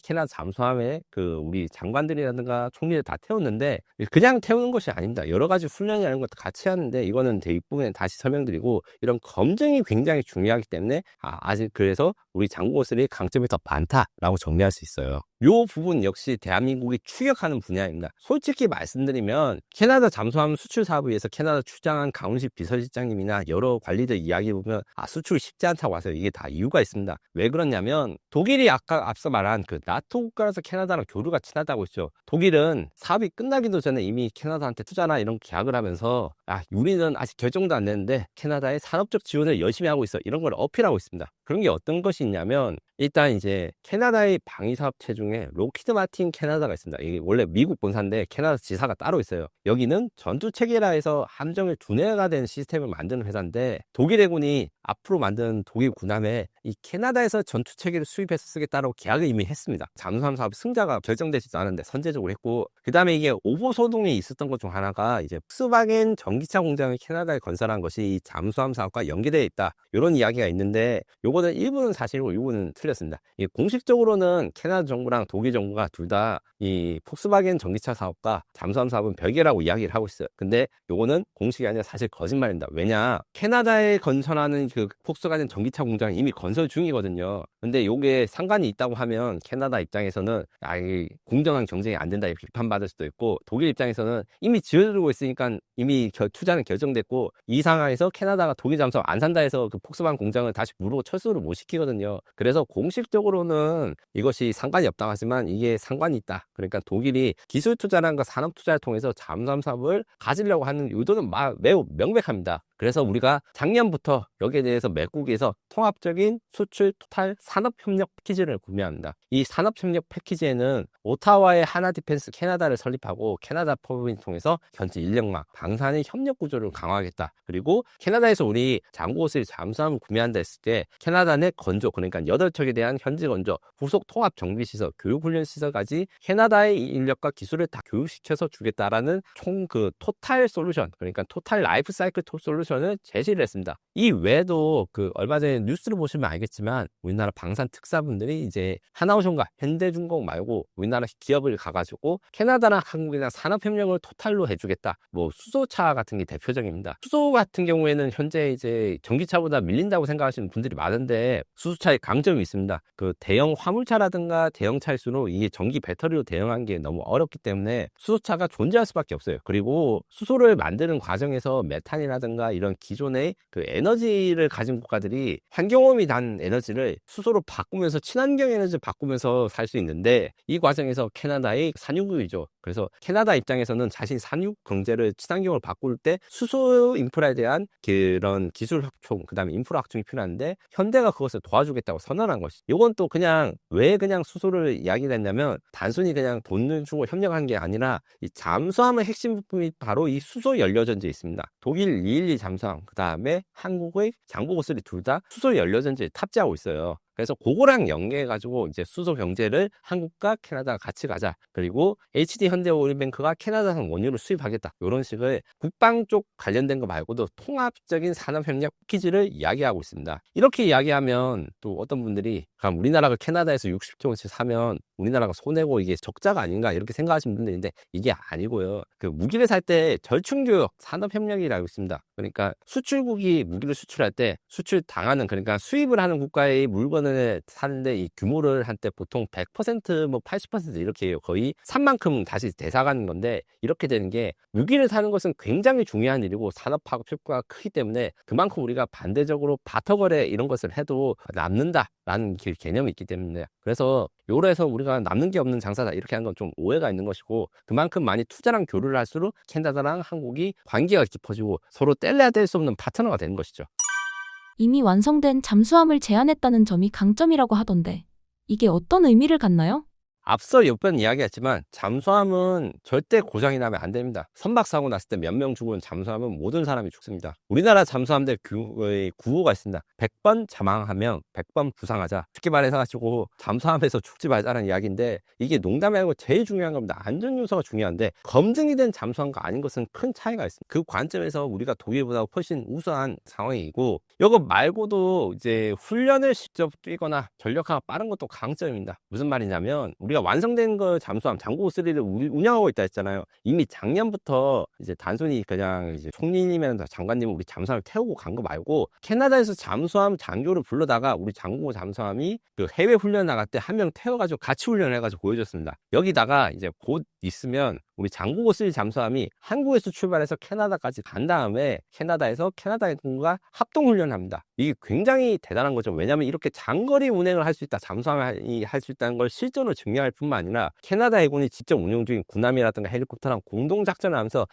캐나다 잠수함에 우리 장관들이라든가 총리를 다 태웠는데 그냥 태우는 것이 아닙니다. 여러 가지 훈련이라는 것도 같이 하는데 이거는 뒷부분에 다시 설명드리고 이런 검증이 굉장히 중요하기 때문에 아직 그래서 우리 장고들이 강점이 더 많다라고 정리할 수 있어요. 요 부분 역시 대한민국이 추격하는 분야입니다. 솔직히 말씀드리면 캐나다 잠수함 수출 사업을 위해서 캐나다 출장한 강훈식 비서실장님이나 여러 관리들 이야기 보면 수출이 쉽지 않다고 하세요. 이게 다 이유가 있습니다. 왜 그러냐면 독일이 아까 앞서 말한 나토 국가라서 캐나다랑 교류가 친하다고 했죠. 독일은 사업이 끝나기도 전에 이미 캐나다한테 투자나 이런 계약을 하면서 우리는 아직 결정도 안 됐는데 캐나다의 산업적 지원을 열심히 하고 있어 이런 걸 어필하고 있습니다. 그런 게 어떤 것이 있냐면 일단 이제 캐나다의 방위사업체 중에 로키드 마틴 캐나다가 있습니다. 이게 원래 미국 본사인데 캐나다 지사가 따로 있어요. 여기는 전투체계라 해서 함정을 두뇌가 된 시스템을 만드는 회사인데 독일 해군이 앞으로 만든 독일 군함에 이 캐나다에서 전투체계를 수입해서 쓰겠다고 계약을 이미 했습니다. 잠수함 사업 승자가 결정되지도 않은데 선제적으로 했고 그 다음에 이게 오보 소동이 있었던 것 중 하나가 이제 폭스바겐 전기차 공장을 캐나다에 건설한 것이 이 잠수함 사업과 연계되어 있다 이런 이야기가 있는데 요거는 일부는 사실이고 요거는 틀렸습니다. 공식적으로는 캐나다 정부랑 독일 정부가 둘 다 이 폭스바겐 전기차 사업과 잠수함 사업은 별개라고 이야기를 하고 있어요. 근데 요거는 공식이 아니라 사실 거짓말입니다. 왜냐? 캐나다에 건설하는 폭스바겐 전기차 공장이 이미 건설 중이거든요. 근데 요게 상관이 있다고 하면 캐나다 입장에서는 이 공정한 경쟁이 안 된다 이렇게 비판받을 수도 있고 독일 입장에서는 이미 지어주고 있으니까 이미 투자는 결정됐고 이 상황에서 캐나다가 독일 잠수함 안 산다 해서 폭스바겐 공장을 다시 무로 철수를 못 시키거든요. 그래서 공식적으로는 이것이 상관이 없다고 하지만 이게 상관이 있다. 그러니까 독일이 기술 투자라는 산업 투자를 통해서 잠수함 사업을 가지려고 하는 의도는 매우 명백합니다. 그래서 우리가 작년부터 여기에 대해서 맥국에서 통합적인 수출 토탈 산업협력 패키지를 구매합니다. 이 산업협력 패키지에는 오타와의 하나 디펜스 캐나다를 설립하고 캐나다 법인을 통해서 현지 인력망, 방산의 협력 구조를 강화하겠다. 그리고 캐나다에서 우리 장구호슬 잠수함을 구매한다 했을 때 캐나다 내 건조, 그러니까 8척에 대한 현지 건조, 후속 통합 정비시설, 교육훈련시설까지 캐나다의 인력과 기술을 다 교육시켜서 주겠다라는 총 그 토탈 솔루션, 그러니까 토탈 라이프 사이클 솔루션을 제시를 했습니다. 이 외에도 그 얼마 전에 뉴스를 보시면 알겠지만 우리나라 방산 특사분들이 이제 하나오션과 현대중공업 말고 우리나라 기업을 가가지고 캐나다랑 한국이랑 산업협력을 토탈로 해주겠다. 뭐 수소차 같은 게 대표적입니다. 수소 같은 경우에는 현재 이제 전기차보다 밀린다고 생각하시는 분들이 많은데 수소차의 강점이 있습니다. 그 대형 화물차라든가 대형 차일수록 이게 전기 배터리로 대응한 게 너무 어렵기 때문에 수소차가 존재할 수밖에 없어요. 그리고 수소를 만드는 과정에서 메탄이라든가 이런 기존의 그 에너지를 가진 국가들이 환경오염이 난 에너지를 수소로 바꾸면서 친환경 에너지를 바꾸면서 살 수 있는데 이 과정에서 캐나다의 산유국이죠. 그래서 캐나다 입장에서는 자신 산유 경제를 친환경으로 바꿀 때 수소 인프라에 대한 그런 기술 확충, 그다음에 인프라 확충이 필요한데 현대가 그것을 도와주겠다고 선언한 것이죠. 이건 또 그냥 왜 그냥 수소를 이야기를 했냐면 단순히 그냥 돈을 주고 협력한 게 아니라 이 잠수함의 핵심 부품이 바로 이 수소 연료 전지에 있습니다. 독일 212 잠수함, 그다음에 한국의 장보고3 둘 다 수소 연료 전지에 탑재하고 있어요. 그래서 그거랑 연계해가지고 이제 수소 경제를 한국과 캐나다가 같이 가자. 그리고 HD 현대오일뱅크가 캐나다산 원유를 수입하겠다. 이런 식의 국방 쪽 관련된 거 말고도 통합적인 산업협력 패키지를 이야기하고 있습니다. 이렇게 이야기하면 또 어떤 분들이 그럼 우리나라가 캐나다에서 60조원씩 사면 우리나라가 손해고 이게 적자가 아닌가 이렇게 생각하시는 분들인데 이게 아니고요. 그 무기를 살 때 절충교역 산업협력이라고 있습니다. 그러니까 수출국이 무기를 수출할 때 수출 당하는, 그러니까 수입을 하는 국가의 물건을 사는데 이 규모를 한때 보통 100% 뭐 80% 이렇게 해요. 거의 산만큼 다시 되사가는 건데 이렇게 되는 게 무기를 사는 것은 굉장히 중요한 일이고 산업화 효과가 크기 때문에 그만큼 우리가 반대적으로 바터거래 이런 것을 해도 남는다라는 개념이 있기 때문에 그래서 요래서 우리가 남는 게 없는 장사다 이렇게 하는 건 좀 오해가 있는 것이고 그만큼 많이 투자랑 교류를 할수록 캐나다랑 한국이 관계가 깊어지고 서로 뗄래야 뗄 수 없는 파트너가 되는 것이죠. 이미 완성된 잠수함을 제안했다는 점이 강점이라고 하던데 이게 어떤 의미를 갖나요? 앞서 몇 번 이야기했지만 잠수함은 절대 고장이 나면 안 됩니다. 선박사고 났을 때 몇 명 죽은 잠수함은 모든 사람이 죽습니다. 우리나라 잠수함들 구호가 있습니다. 100번 자망하면 100번 부상하자. 쉽게 말해서 잠수함에서 죽지 말자는 이야기인데 이게 농담이 아니고 제일 중요한 겁니다. 안전 요소가 중요한데 검증이 된 잠수함과 아닌 것은 큰 차이가 있습니다. 그 관점에서 우리가 독일보다 훨씬 우수한 상황이고 이거 말고도 이제 훈련을 직접 뛰거나 전력화가 빠른 것도 강점입니다. 무슨 말이냐면 우리가 완성된 거 잠수함 장고3를 운영하고 있다 했잖아요. 이미 작년부터 이제 단순히 그냥 이제 총리님이나 장관님은 우리 잠수함을 태우고 간 거 말고 캐나다에서 잠수함 장교를 불러다가 우리 장고 잠수함이 그 해외 훈련 나갈 때 한 명 태워가지고 같이 훈련을 해가지고 보여줬습니다. 여기다가 이제 곧 있으면 우리 장고3 잠수함이 한국에서 출발해서 캐나다까지 간 다음에 캐나다에서 캐나다 해군과 합동훈련합니다. 이게 굉장히 대단한 거죠. 왜냐하면 이렇게 장거리 운행을 할 수 있다, 잠수함이 할 수 있다는 걸 실전으로 증명할 뿐만 아니라 캐나다 해군이 직접 운영 중인 군함이라든가 헬리콥터랑 공동 작전을 하면서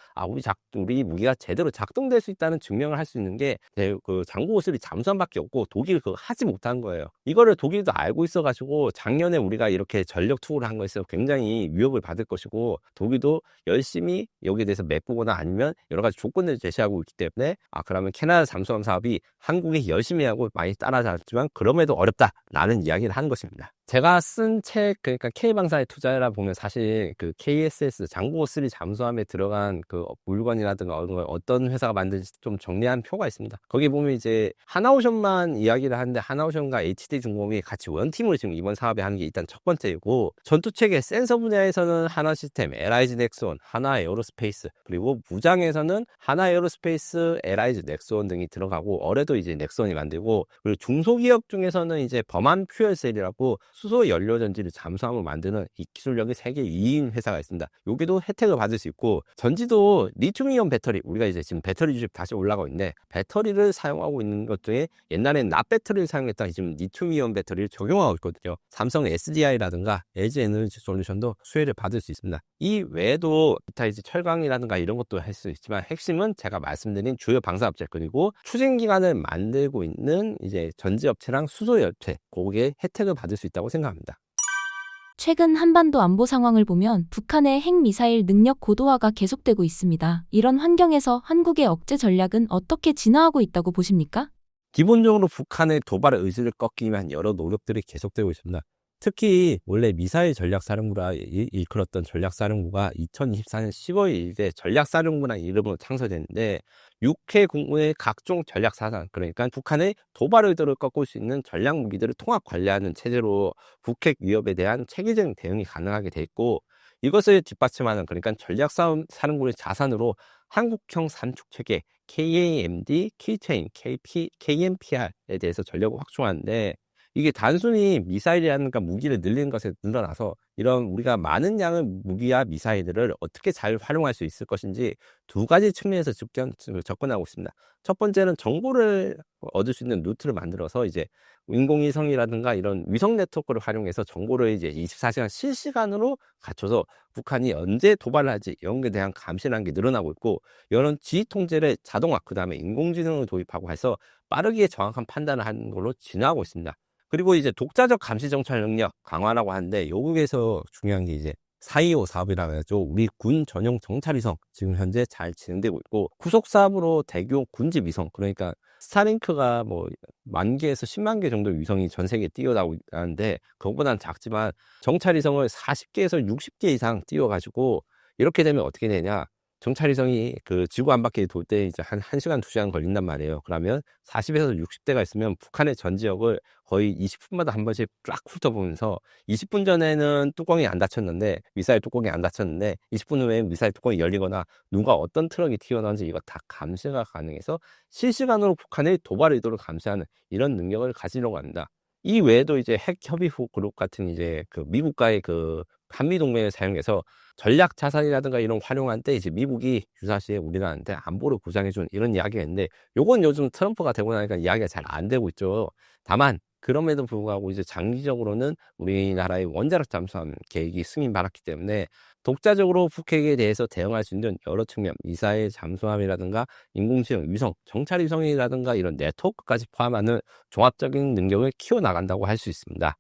우리 무기가 제대로 작동될 수 있다는 증명을 할 수 있는 게 그 장고3 잠수함밖에 없고 독일이 그거 하지 못한 거예요. 이거를 독일도 알고 있어가지고 작년에 우리가 이렇게 전력 투구를 한 거에서 굉장히 위협을 받을 것이고 독일도 열심히 여기에 대해서 맵보거나 아니면 여러 가지 조건들을 제시하고 있기 때문에 그러면 캐나다 잠수함 사업이 한국이 열심히 하고 많이 따라잡았지만 그럼에도 어렵다라는 이야기를 하는 것입니다. 제가 쓴 책, 그러니까 K방사의 투자라 보면 사실 그 KSS 장고3 잠수함에 들어간 그 물건이라든가 어떤 회사가 만든지 좀 정리한 표가 있습니다. 거기 보면 이제 하나오션만 이야기를 하는데 하나오션과 HD중공업이 같이 원팀으로 지금 이번 사업에 하는 게 일단 첫 번째이고 전투체계 센서 분야에서는 하나시스템, LIG 넥스온, 하나에어로스페이스 그리고 무장에서는 하나에어로스페이스, LIG 넥스온 등이 들어가고 어뢰도 이제 넥스온이 만들고 그리고 중소기업 중에서는 이제 범한 퓨얼셀이라고 수소 연료 전지를 잠수함을 만드는 이 기술력이 세계 2인 회사가 있습니다. 여기도 혜택을 받을 수 있고, 전지도 리튬이온 배터리, 우리가 이제 지금 배터리 주식 다시 올라가고 있는데, 배터리를 사용하고 있는 것 중에 옛날엔 납배터리를 사용했다가 지금 리튬이온 배터리를 적용하고 있거든요. 삼성 SDI라든가 LG 에너지 솔루션도 수혜를 받을 수 있습니다. 이 외에도 기타 이제 철강이라든가 이런 것도 할 수 있지만, 핵심은 제가 말씀드린 주요 방사업체, 그리고 추진기관을 만들고 있는 이제 전지업체랑 수소업체, 거기에 혜택을 받을 수 있다고 생각합니다. 최근 한반도 안보 상황을 보면 북한의 핵미사일 능력 고도화가 계속되고 있습니다. 이런 환경에서 한국의 억제 전략은 어떻게 진화하고 있다고 보십니까? 기본적으로 북한의 도발의 의지를 꺾기 위한 여러 노력들이 계속되고 있습니다. 특히 원래 미사일 전략사령부라 일컬었던 전략사령부가 2024년 10월 1일에 전략사령부라는 이름으로 창설됐는데, 육해 공무의 각종 전략사상, 그러니까 북한의 도발 의도를 꺾을 수 있는 전략 무기들을 통합 관리하는 체제로 북핵 위협에 대한 체계적인 대응이 가능하게 돼 있고, 이것을 뒷받침하는, 그러니까 전략사령부의 자산으로 한국형 삼축 체계 KAMD, K체인, KMPR에 대해서 전력을 확충하는데, 이게 단순히 미사일이라든가 무기를 늘리는 것에 늘어나서 이런 우리가 많은 양의 무기와 미사일들을 어떻게 잘 활용할 수 있을 것인지 두 가지 측면에서 접근하고 있습니다. 첫 번째는 정보를 얻을 수 있는 루트를 만들어서 이제 인공위성이라든가 이런 위성 네트워크를 활용해서 정보를 이제 24시간 실시간으로 갖춰서 북한이 언제 도발을 할지 이런 것에 대한 감시라는 게 늘어나고 있고, 이런 지휘 통제를 자동화, 그 다음에 인공지능을 도입하고 해서 빠르게 정확한 판단을 하는 걸로 진화하고 있습니다. 그리고 이제 독자적 감시 정찰 능력 강화라고 하는데, 여기에서 중요한 게 이제 425 사업이라고 해서 우리 군 전용 정찰위성 지금 현재 잘 진행되고 있고, 후속 사업으로 대규모 군집 위성, 그러니까 스타링크가 뭐 10,000개에서 10만 개 정도 위성이 전 세계에 띄워나오고 있는데, 그것보다는 작지만 정찰위성을 40개에서 60개 이상 띄워가지고, 이렇게 되면 어떻게 되냐, 정찰위성이 그 지구 한 바퀴 돌 때 이제 한 1시간, 2시간 걸린단 말이에요. 그러면 40에서 60대가 있으면 북한의 전 지역을 거의 20분마다 한 번씩 쫙 훑어보면서, 20분 전에는 뚜껑이 안 닫혔는데, 미사일 뚜껑이 안 닫혔는데 20분 후에 미사일 뚜껑이 열리거나 누가 어떤 트럭이 튀어나오는지 이거 다 감시가 가능해서 실시간으로 북한의 도발 의도를 감시하는 이런 능력을 가지려고 합니다. 이 외에도 이제 핵협의후 그룹 같은 이제 그 미국과의 그 한미동맹을 사용해서 전략 자산이라든가 이런 활용할 때 이제 미국이 유사시에 우리나라한테 안보를 보장해준 이런 이야기가 있는데, 요건 요즘 트럼프가 되고 나니까 이야기가 잘 안 되고 있죠. 다만 그럼에도 불구하고 이제 장기적으로는 우리나라의 원자력 잠수함 계획이 승인받았기 때문에 독자적으로 북핵에 대해서 대응할 수 있는 여러 측면, 미사일 잠수함이라든가 인공지능 위성, 정찰위성이라든가 이런 네트워크까지 포함하는 종합적인 능력을 키워나간다고 할 수 있습니다.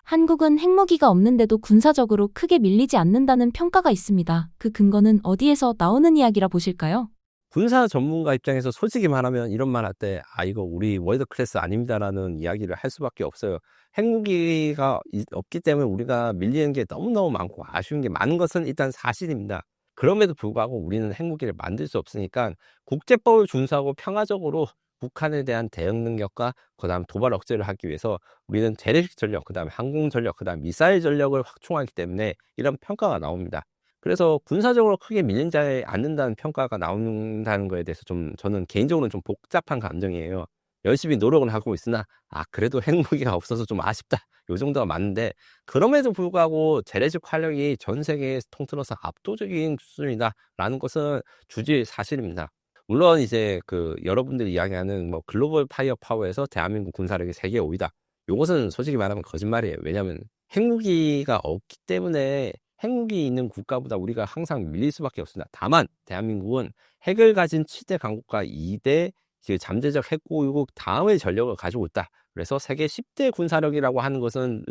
한국은 핵무기가 없는데도 군사적으로 크게 밀리지 않는다는 평가가 있습니다. 그 근거는 어디에서 나오는 이야기라 보실까요? 군사 전문가 입장에서 솔직히 말하면 이런 말 할 때, 이거 우리 월드 클래스 아닙니다라는 이야기를 할 수밖에 없어요. 핵무기가 없기 때문에 우리가 밀리는 게 너무너무 많고 아쉬운 게 많은 것은 일단 사실입니다. 그럼에도 불구하고 우리는 핵무기를 만들 수 없으니까 국제법을 준수하고 평화적으로 북한에 대한 대응 능력과 그다음 도발 억제를 하기 위해서 우리는 재래식 전력, 그다음 항공 전력, 그다음 미사일 전력을 확충하기 때문에 이런 평가가 나옵니다. 그래서 군사적으로 크게 밀리지 않는다는 평가가 나온다는 거에 대해서 좀 저는 개인적으로는 좀 복잡한 감정이에요. 열심히 노력을 하고 있으나 그래도 핵무기가 없어서 좀 아쉽다, 요 정도가 맞는데, 그럼에도 불구하고 재래식 활력이 전 세계에 통틀어서 압도적인 수준이다라는 것은 주지 사실입니다. 물론 이제 그 여러분들이 이야기하는 뭐 글로벌 파이어 파워에서 대한민국 군사력이 세계 5위다, 요것은 솔직히 말하면 거짓말이에요. 왜냐하면 핵무기가 없기 때문에 핵무기 있는 국가보다 우리가 항상 밀릴 수밖에 없습니다. 다만 대한민국은 핵을 가진 7대 강국과 2대 잠재적 핵보유국 다음의 전력을 가지고 있다. 그래서 세계 10대 군사력이라고 하는 것은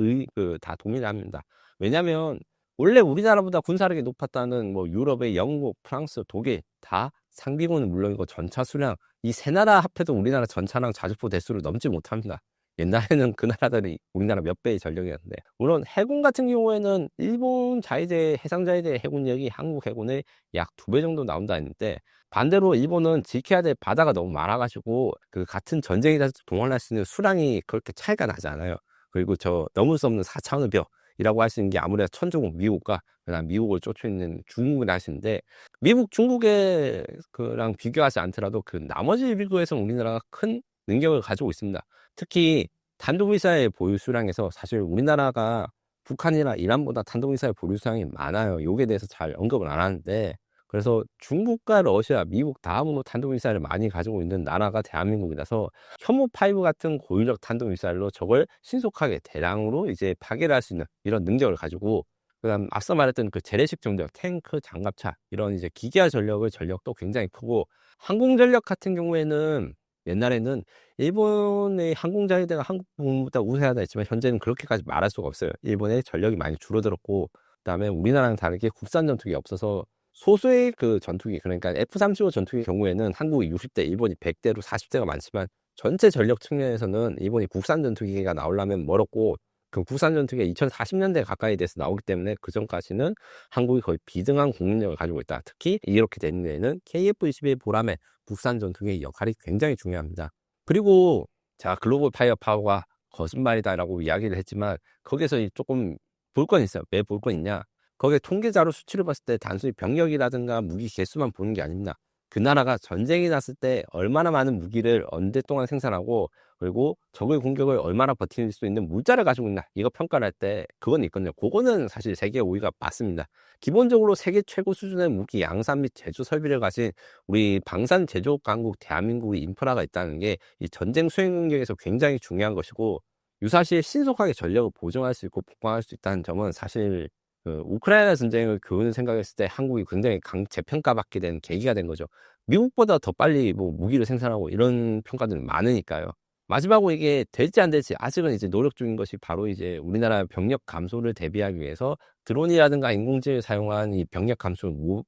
다 동일합니다. 왜냐하면 원래 우리나라보다 군사력이 높았다는 뭐 유럽의 영국, 프랑스, 독일 다 상비군은 물론이고 전차 수량, 이 세 나라 합해도 우리나라 전차랑 자주포 대수를 넘지 못합니다. 옛날에는 그 나라들이 우리나라 몇 배의 전력이었는데, 물론 해군 같은 경우에는 일본 자위대, 해상자위대 해군력이 한국 해군의 약 2배 정도 나온다 했는데, 반대로 일본은 지켜야 될 바다가 너무 많아가지고 그 같은 전쟁에서 동원할 수 있는 수량이 그렇게 차이가 나지 않아요. 그리고 저 넘을 수 없는 4차원의 벽이라고 할 수 있는 게 아무래도 천조국 미국과 그다음 미국을 쫓아있는 중국을 하시는데, 미국, 중국의 그랑 비교하지 않더라도 그 나머지 비교에서 우리나라가 큰 능력을 가지고 있습니다. 특히 탄도미사일 보유 수량에서 사실 우리나라가 북한이나 이란보다 탄도미사일 보유 수량이 많아요. 요게 대해서 잘 언급을 안 하는데, 그래서 중국과 러시아, 미국 다음으로 탄도미사일을 많이 가지고 있는 나라가 대한민국이라서 현무5 같은 고위력 탄도미사일로 적을 신속하게 대량으로 이제 파괴를 할 수 있는 이런 능력을 가지고, 그다음 앞서 말했던 그 재래식 전력, 탱크, 장갑차 이런 이제 기계화 전력도 굉장히 크고, 항공전력 같은 경우에는 옛날에는 일본의 항공자위대가 한국 부분보다 우세하다 했지만 현재는 그렇게까지 말할 수가 없어요. 일본의 전력이 많이 줄어들었고, 그다음에 우리나라랑 다르게 국산 전투기 없어서 소수의 그 전투기, 그러니까 F-35 전투기 경우에는 한국이 60대, 일본이 100대로 40대가 많지만 전체 전력 측면에서는 일본이 국산 전투기가 나오려면 멀었고, 그 국산 전투기가 2040년대 가까이 돼서 나오기 때문에 그 전까지는 한국이 거의 비등한 공격력을 가지고 있다. 특히 이렇게 되는 데에는 KF-21 보람의 국산 전투기의 역할이 굉장히 중요합니다. 그리고 제가 글로벌 파이어 파워가 거짓말이다라고 이야기를 했지만 거기서 조금 볼 건 있어요. 왜 볼 건 있냐? 거기에 통계자료 수치를 봤을 때 단순히 병력이라든가 무기 개수만 보는 게 아닙니다. 그 나라가 전쟁이 났을 때 얼마나 많은 무기를 언제 동안 생산하고, 그리고 적의 공격을 얼마나 버틸 수 있는 물자를 가지고 있나, 이거 평가를 할 때 그건 있거든요. 그거는 사실 세계 5위가 맞습니다. 기본적으로 세계 최고 수준의 무기 양산 및 제조 설비를 가진 우리 방산 제조업 강국 대한민국의 인프라가 있다는 게 이 전쟁 수행 능력에서 굉장히 중요한 것이고, 유사시에 신속하게 전력을 보정할 수 있고 복광할 수 있다는 점은 사실 그 우크라이나 전쟁을 교훈을 생각했을 때 한국이 굉장히 재평가받게 된 계기가 된 거죠. 미국보다 더 빨리 뭐 무기를 생산하고 이런 평가들이 많으니까요. 마지막으로 이게 될지 안 될지 아직은 이제 노력 중인 것이 바로 이제 우리나라 병력 감소를 대비하기 위해서 드론이라든가 인공지능을 사용한 이 병력 감소를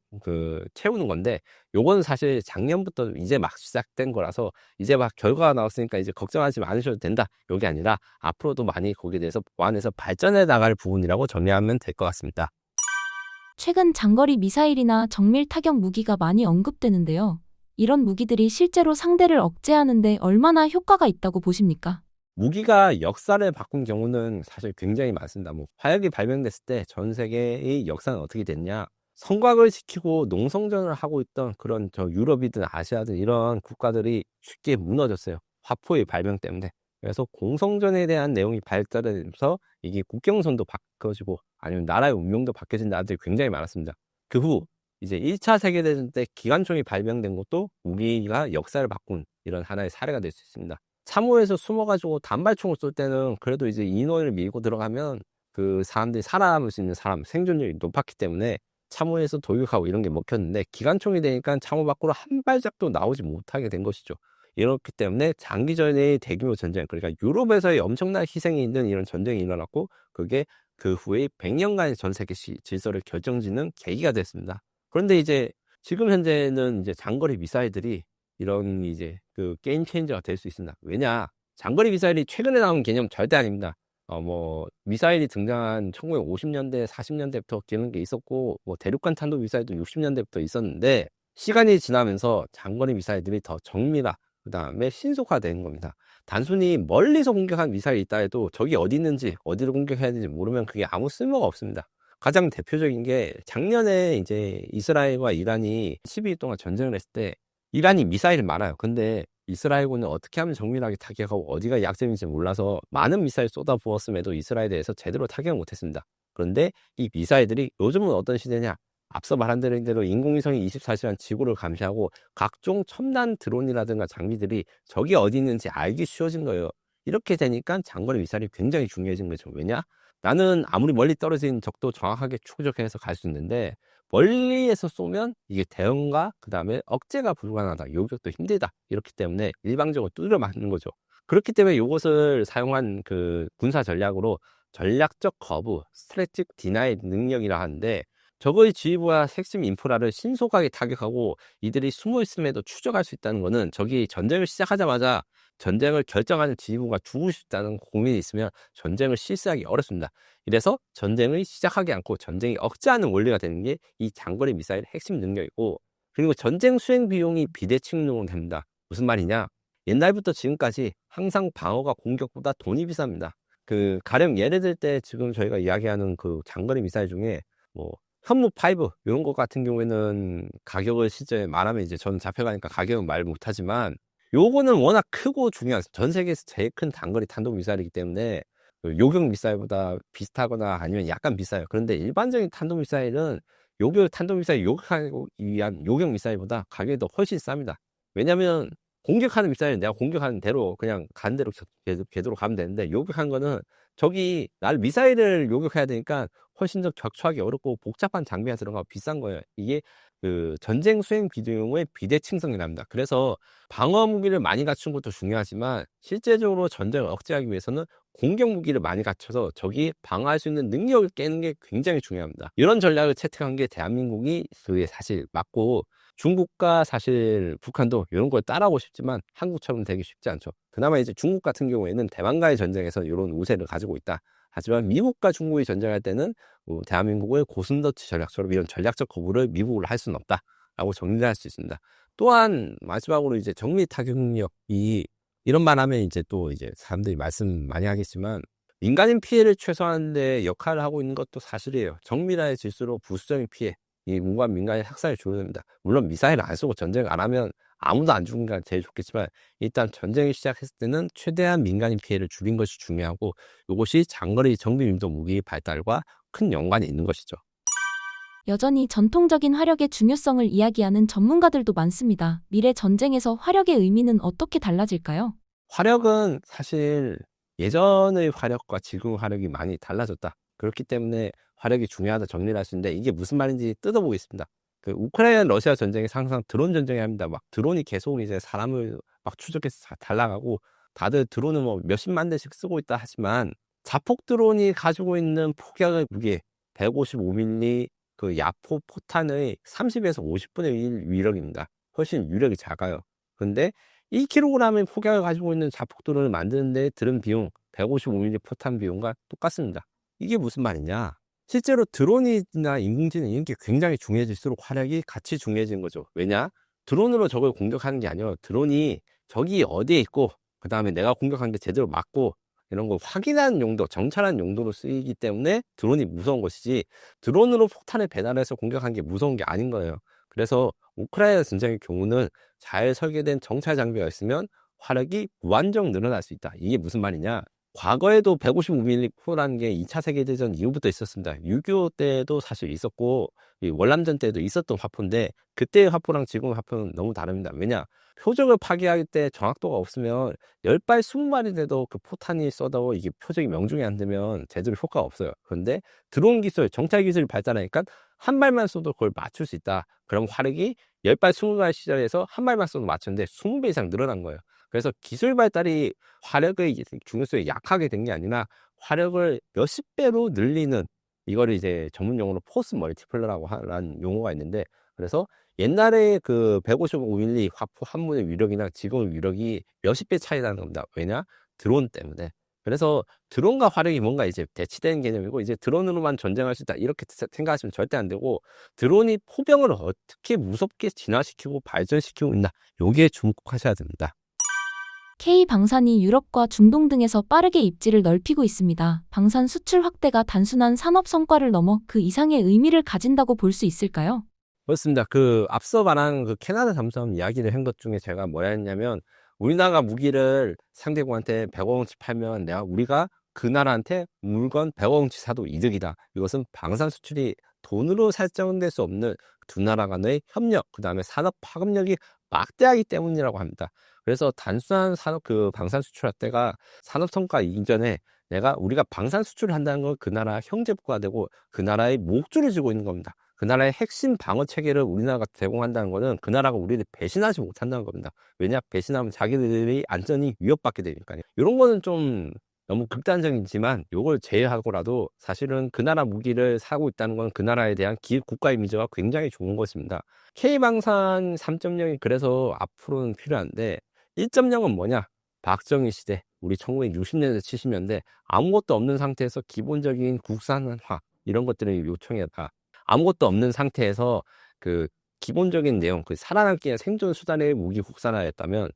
채우는 건데, 요거는 사실 작년부터 이제 막 시작된 거라서 이제 막 결과가 나왔으니까 이제 걱정하지 않으셔도 된다, 요게 아니라 앞으로도 많이 거기에 대해서 보완해서 발전해 나갈 부분이라고 정리하면 될 것 같습니다. 최근 장거리 미사일이나 정밀 타격 무기가 많이 언급되는데요. 이런 무기들이 실제로 상대를 억제하는데 얼마나 효과가 있다고 보십니까? 무기가 역사를 바꾼 경우는 사실 굉장히 많습니다. 뭐 화약이 발명됐을 때 전 세계의 역사는 어떻게 됐냐? 성곽을 지키고 농성전을 하고 있던 그런 유럽이든 아시아든 이런 국가들이 쉽게 무너졌어요. 화포의 발명 때문에. 그래서 공성전에 대한 내용이 발달되면서 이게 국경선도 바꿔지고 아니면 나라의 운명도 바뀌어진 나라들이 굉장히 많았습니다. 그 후 이제 1차 세계대전 때 기관총이 발명된 것도 무기가 역사를 바꾼 이런 하나의 사례가 될 수 있습니다. 참호에서 숨어가지고 단발총을 쏠 때는 그래도 이제 인원을 밀고 들어가면 그 사람들이 살아남을 수 있는 생존율이 높았기 때문에 참호에서 돌격하고 이런 게 먹혔는데, 기관총이 되니까 참호 밖으로 한 발짝도 나오지 못하게 된 것이죠. 이렇기 때문에 장기전의 대규모 전쟁, 그러니까 유럽에서의 엄청난 희생이 있는 이런 전쟁이 일어났고, 그게 그 후에 100년간의 전 세계 질서를 결정짓는 계기가 됐습니다. 그런데 이제 지금 현재는 이제 장거리 미사일들이 이런 이제 그 게임 체인저가 될 수 있습니다. 왜냐? 장거리 미사일이 최근에 나온 개념 절대 아닙니다. 미사일이 등장한 1950년대, 40년대부터 그런 게 있었고, 대륙간 탄도 미사일도 60년대부터 있었는데, 시간이 지나면서 장거리 미사일들이 더 정밀화, 그 다음에 신속화되는 겁니다. 단순히 멀리서 공격한 미사일이 있다 해도 적이 어디 있는지, 어디를 공격해야 되는지 모르면 그게 아무 쓸모가 없습니다. 가장 대표적인 게 작년에 이제 이스라엘과 이란이 12일 동안 전쟁을 했을 때 이란이 미사일을 많아요. 근데 이스라엘군은 어떻게 하면 정밀하게 타격하고 어디가 약점인지 몰라서 많은 미사일 쏟아부었음에도 이스라엘에 대해서 제대로 타격을 못했습니다. 그런데 이 미사일들이 요즘은 어떤 시대냐? 앞서 말한 대로 인공위성이 24시간 지구를 감시하고 각종 첨단 드론이라든가 장비들이 적이 어디 있는지 알기 쉬워진 거예요. 이렇게 되니까 장거리 미사일이 굉장히 중요해진 거죠. 왜냐? 나는 아무리 멀리 떨어진 적도 정확하게 추적해서 갈 수 있는데, 멀리에서 쏘면 이게 대응과 그 다음에 억제가 불가능하다, 요격도 힘들다, 이렇기 때문에 일방적으로 뚫려 맞는 거죠. 그렇기 때문에 이것을 사용한 그 군사 전략으로 전략적 거부, 스트래티직 디나이 능력이라 하는데, 적의 지휘부와 핵심 인프라를 신속하게 타격하고 이들이 숨어 있음에도 추적할 수 있다는 것은 적이 전쟁을 시작하자마자 전쟁을 결정하는 지휘부가 죽을 수 있다는 고민이 있으면 전쟁을 실시하기 어렵습니다. 이래서 전쟁을 시작하지 않고 전쟁이 억제하는 원리가 되는 게 이 장거리 미사일의 핵심 능력이고, 그리고 전쟁 수행 비용이 비대칭으로 됩니다. 무슨 말이냐? 옛날부터 지금까지 항상 방어가 공격보다 돈이 비쌉니다. 가령 예를 들 때 지금 저희가 이야기하는 그 장거리 미사일 중에 현무5 이런 것 같은 경우에는 가격을 실제 말하면 이제 저는 잡혀가니까 가격은 말 못하지만, 요거는 워낙 크고 중요한 전 세계에서 제일 큰 단거리 탄도미사일이기 때문에 그 요격 미사일보다 비슷하거나 아니면 약간 비싸요. 그런데 일반적인 탄도미사일은 탄도미사일 요격하기 위한 요격 미사일보다 가격이 더 훨씬 쌉니다. 왜냐면 공격하는 미사일은 내가 공격하는 대로 그냥 가는 대로 궤도로 가면 되는데, 요격한 거는 적이 날 미사일을 요격해야 되니까 훨씬 더 격추하기 어렵고 복잡한 장비가 들어가고 비싼 거예요. 이게 그 전쟁 수행 비용의 비대칭성이랍니다. 그래서 방어 무기를 많이 갖춘 것도 중요하지만 실제적으로 전쟁을 억제하기 위해서는 공격 무기를 많이 갖춰서 적이 방어할 수 있는 능력을 깨는 게 굉장히 중요합니다. 이런 전략을 채택한 게 대한민국이 그게 사실 맞고, 중국과 사실 북한도 이런 걸 따라하고 싶지만 한국처럼 되기 쉽지 않죠. 그나마 이제 중국 같은 경우에는 대만과의 전쟁에서 이런 우세를 가지고 있다. 하지만 미국과 중국이 전쟁할 때는 대한민국의 고슴도치 전략처럼 이런 전략적 거부를 미국으로 할 수는 없다라고 정리를 할 수 있습니다. 또한 마지막으로 이제 정밀 타격력이, 이런 말 하면 이제 또 이제 사람들이 말씀 많이 하겠지만 민간인 피해를 최소화하는 데 역할을 하고 있는 것도 사실이에요. 정밀화해질수록 부수적인 피해, 이 무고한 민간인 학살이 줄어듭니다. 물론 미사일 안 쏘고 전쟁 안 하면 아무도 안 죽는 게 제일 좋겠지만, 일단 전쟁이 시작했을 때는 최대한 민간인 피해를 줄인 것이 중요하고, 이것이 장거리 정밀 무기 발달과 큰 연관이 있는 것이죠. 여전히 전통적인 화력의 중요성을 이야기하는 전문가들도 많습니다. 미래 전쟁에서 화력의 의미는 어떻게 달라질까요? 화력은 사실 예전의 화력과 지금의 화력이 많이 달라졌다. 그렇기 때문에 화력이 중요하다 정리를 할 수 있는데, 이게 무슨 말인지 뜯어보겠습니다. 그 우크라이나 러시아 전쟁에서 항상 드론 전쟁이 합니다. 막 드론이 계속 이제 사람을 막 추적해서 달라가고, 다들 드론을 뭐 몇십만 대씩 쓰고 있다 하지만 자폭 드론이 가지고 있는 폭격의 무게 155mm 그 야포 포탄의 30에서 50분의 1 위력입니다. 훨씬 위력이 작아요. 근데 1kg의 폭격을 가지고 있는 자폭 드론을 만드는데 들은 비용 155mm 포탄 비용과 똑같습니다. 이게 무슨 말이냐? 실제로 드론이나 인공지능 이런 게 굉장히 중요해질수록 화력이 같이 중요해지는 거죠. 왜냐? 드론으로 적을 공격하는 게 아니라 드론이 적이 어디에 있고, 그 다음에 내가 공격한 게 제대로 맞고, 이런 걸 확인하는 용도, 정찰하는 용도로 쓰이기 때문에 드론이 무서운 것이지, 드론으로 폭탄을 배달해서 공격한 게 무서운 게 아닌 거예요. 그래서 우크라이나 전쟁의 경우는 잘 설계된 정찰 장비가 있으면 화력이 무한정 늘어날 수 있다. 이게 무슨 말이냐? 과거에도 155mm라는 게 2차 세계대전 이후부터 있었습니다. 6.25 때도 사실 있었고, 이 월남전 때도 있었던 화포인데, 그때의 화포랑 지금의 화포는 너무 다릅니다. 왜냐? 표적을 파괴할 때 정확도가 없으면 10발 20발이 돼도 그 포탄이 쏟아고 이게 표적이 명중이 안 되면 제대로 효과가 없어요. 그런데 드론 기술, 정찰 기술이 발달하니까 한 발만 쏘도 그걸 맞출 수 있다. 그럼 화력이 10발 20발 시절에서 한 발만 쏘도 맞췄는데 20배 이상 늘어난 거예요. 그래서 기술 발달이 화력의 중요성이 약하게 된 게 아니라 화력을 몇십 배로 늘리는, 이거를 이제 전문 용어로 포스 멀티플러라고 하는 용어가 있는데, 그래서 옛날에 그 155mm 화포 한 문의 위력이나 지금의 위력이 몇십 배 차이 나는 겁니다. 왜냐? 드론 때문에. 그래서 드론과 화력이 뭔가 이제 대치되는 개념이고, 이제 드론으로만 전쟁할 수 있다 이렇게 생각하시면 절대 안 되고, 드론이 포병을 어떻게 무섭게 진화시키고 발전시키고 있나, 여기에 주목하셔야 됩니다. K방산이 유럽과 중동 등에서 빠르게 입지를 넓히고 있습니다. 방산 수출 확대가 단순한 산업 성과를 넘어 그 이상의 의미를 가진다고 볼 수 있을까요? 그렇습니다. 그 앞서 말한 그 캐나다 잠수함 이야기를 한 것 중에 제가 뭐라 했냐면, 우리나라가 무기를 상대국한테 100억원치 팔면 우리가 그 나라한테 물건 100억원치 사도 이득이다. 이것은 방산 수출이 돈으로 설정될 수 없는 두 나라 간의 협력, 그 다음에 산업 파급력이 막대하기 때문이라고 합니다. 그래서 단순한 산업 그 방산 수출할 때가 산업 성과 이전에 우리가 방산 수출을 한다는 건 그 나라 형제국가 되고 그 나라의 목줄을 쥐고 있는 겁니다. 그 나라의 핵심 방어 체계를 우리나라가 제공한다는 것은 그 나라가 우리를 배신하지 못한다는 겁니다. 왜냐? 배신하면 자기들이 안전이 위협받게 되니까요. 이런 거는 좀 너무 극단적이지만, 이걸 제외하고라도 사실은 그 나라 무기를 사고 있다는 건 그 나라에 대한 국가 이미지가 굉장히 좋은 것입니다. K방산 3.0이 그래서 앞으로는 필요한데, 1.0은 뭐냐? 박정희 시대, 우리 1960년대 70년대 아무것도 없는 상태에서 기본적인 국산화 이런 것들을 요청했다. 아무것도 없는 상태에서 그 기본적인 내용, 그 살아남기 위한 생존 수단의 무기 국산화였다면,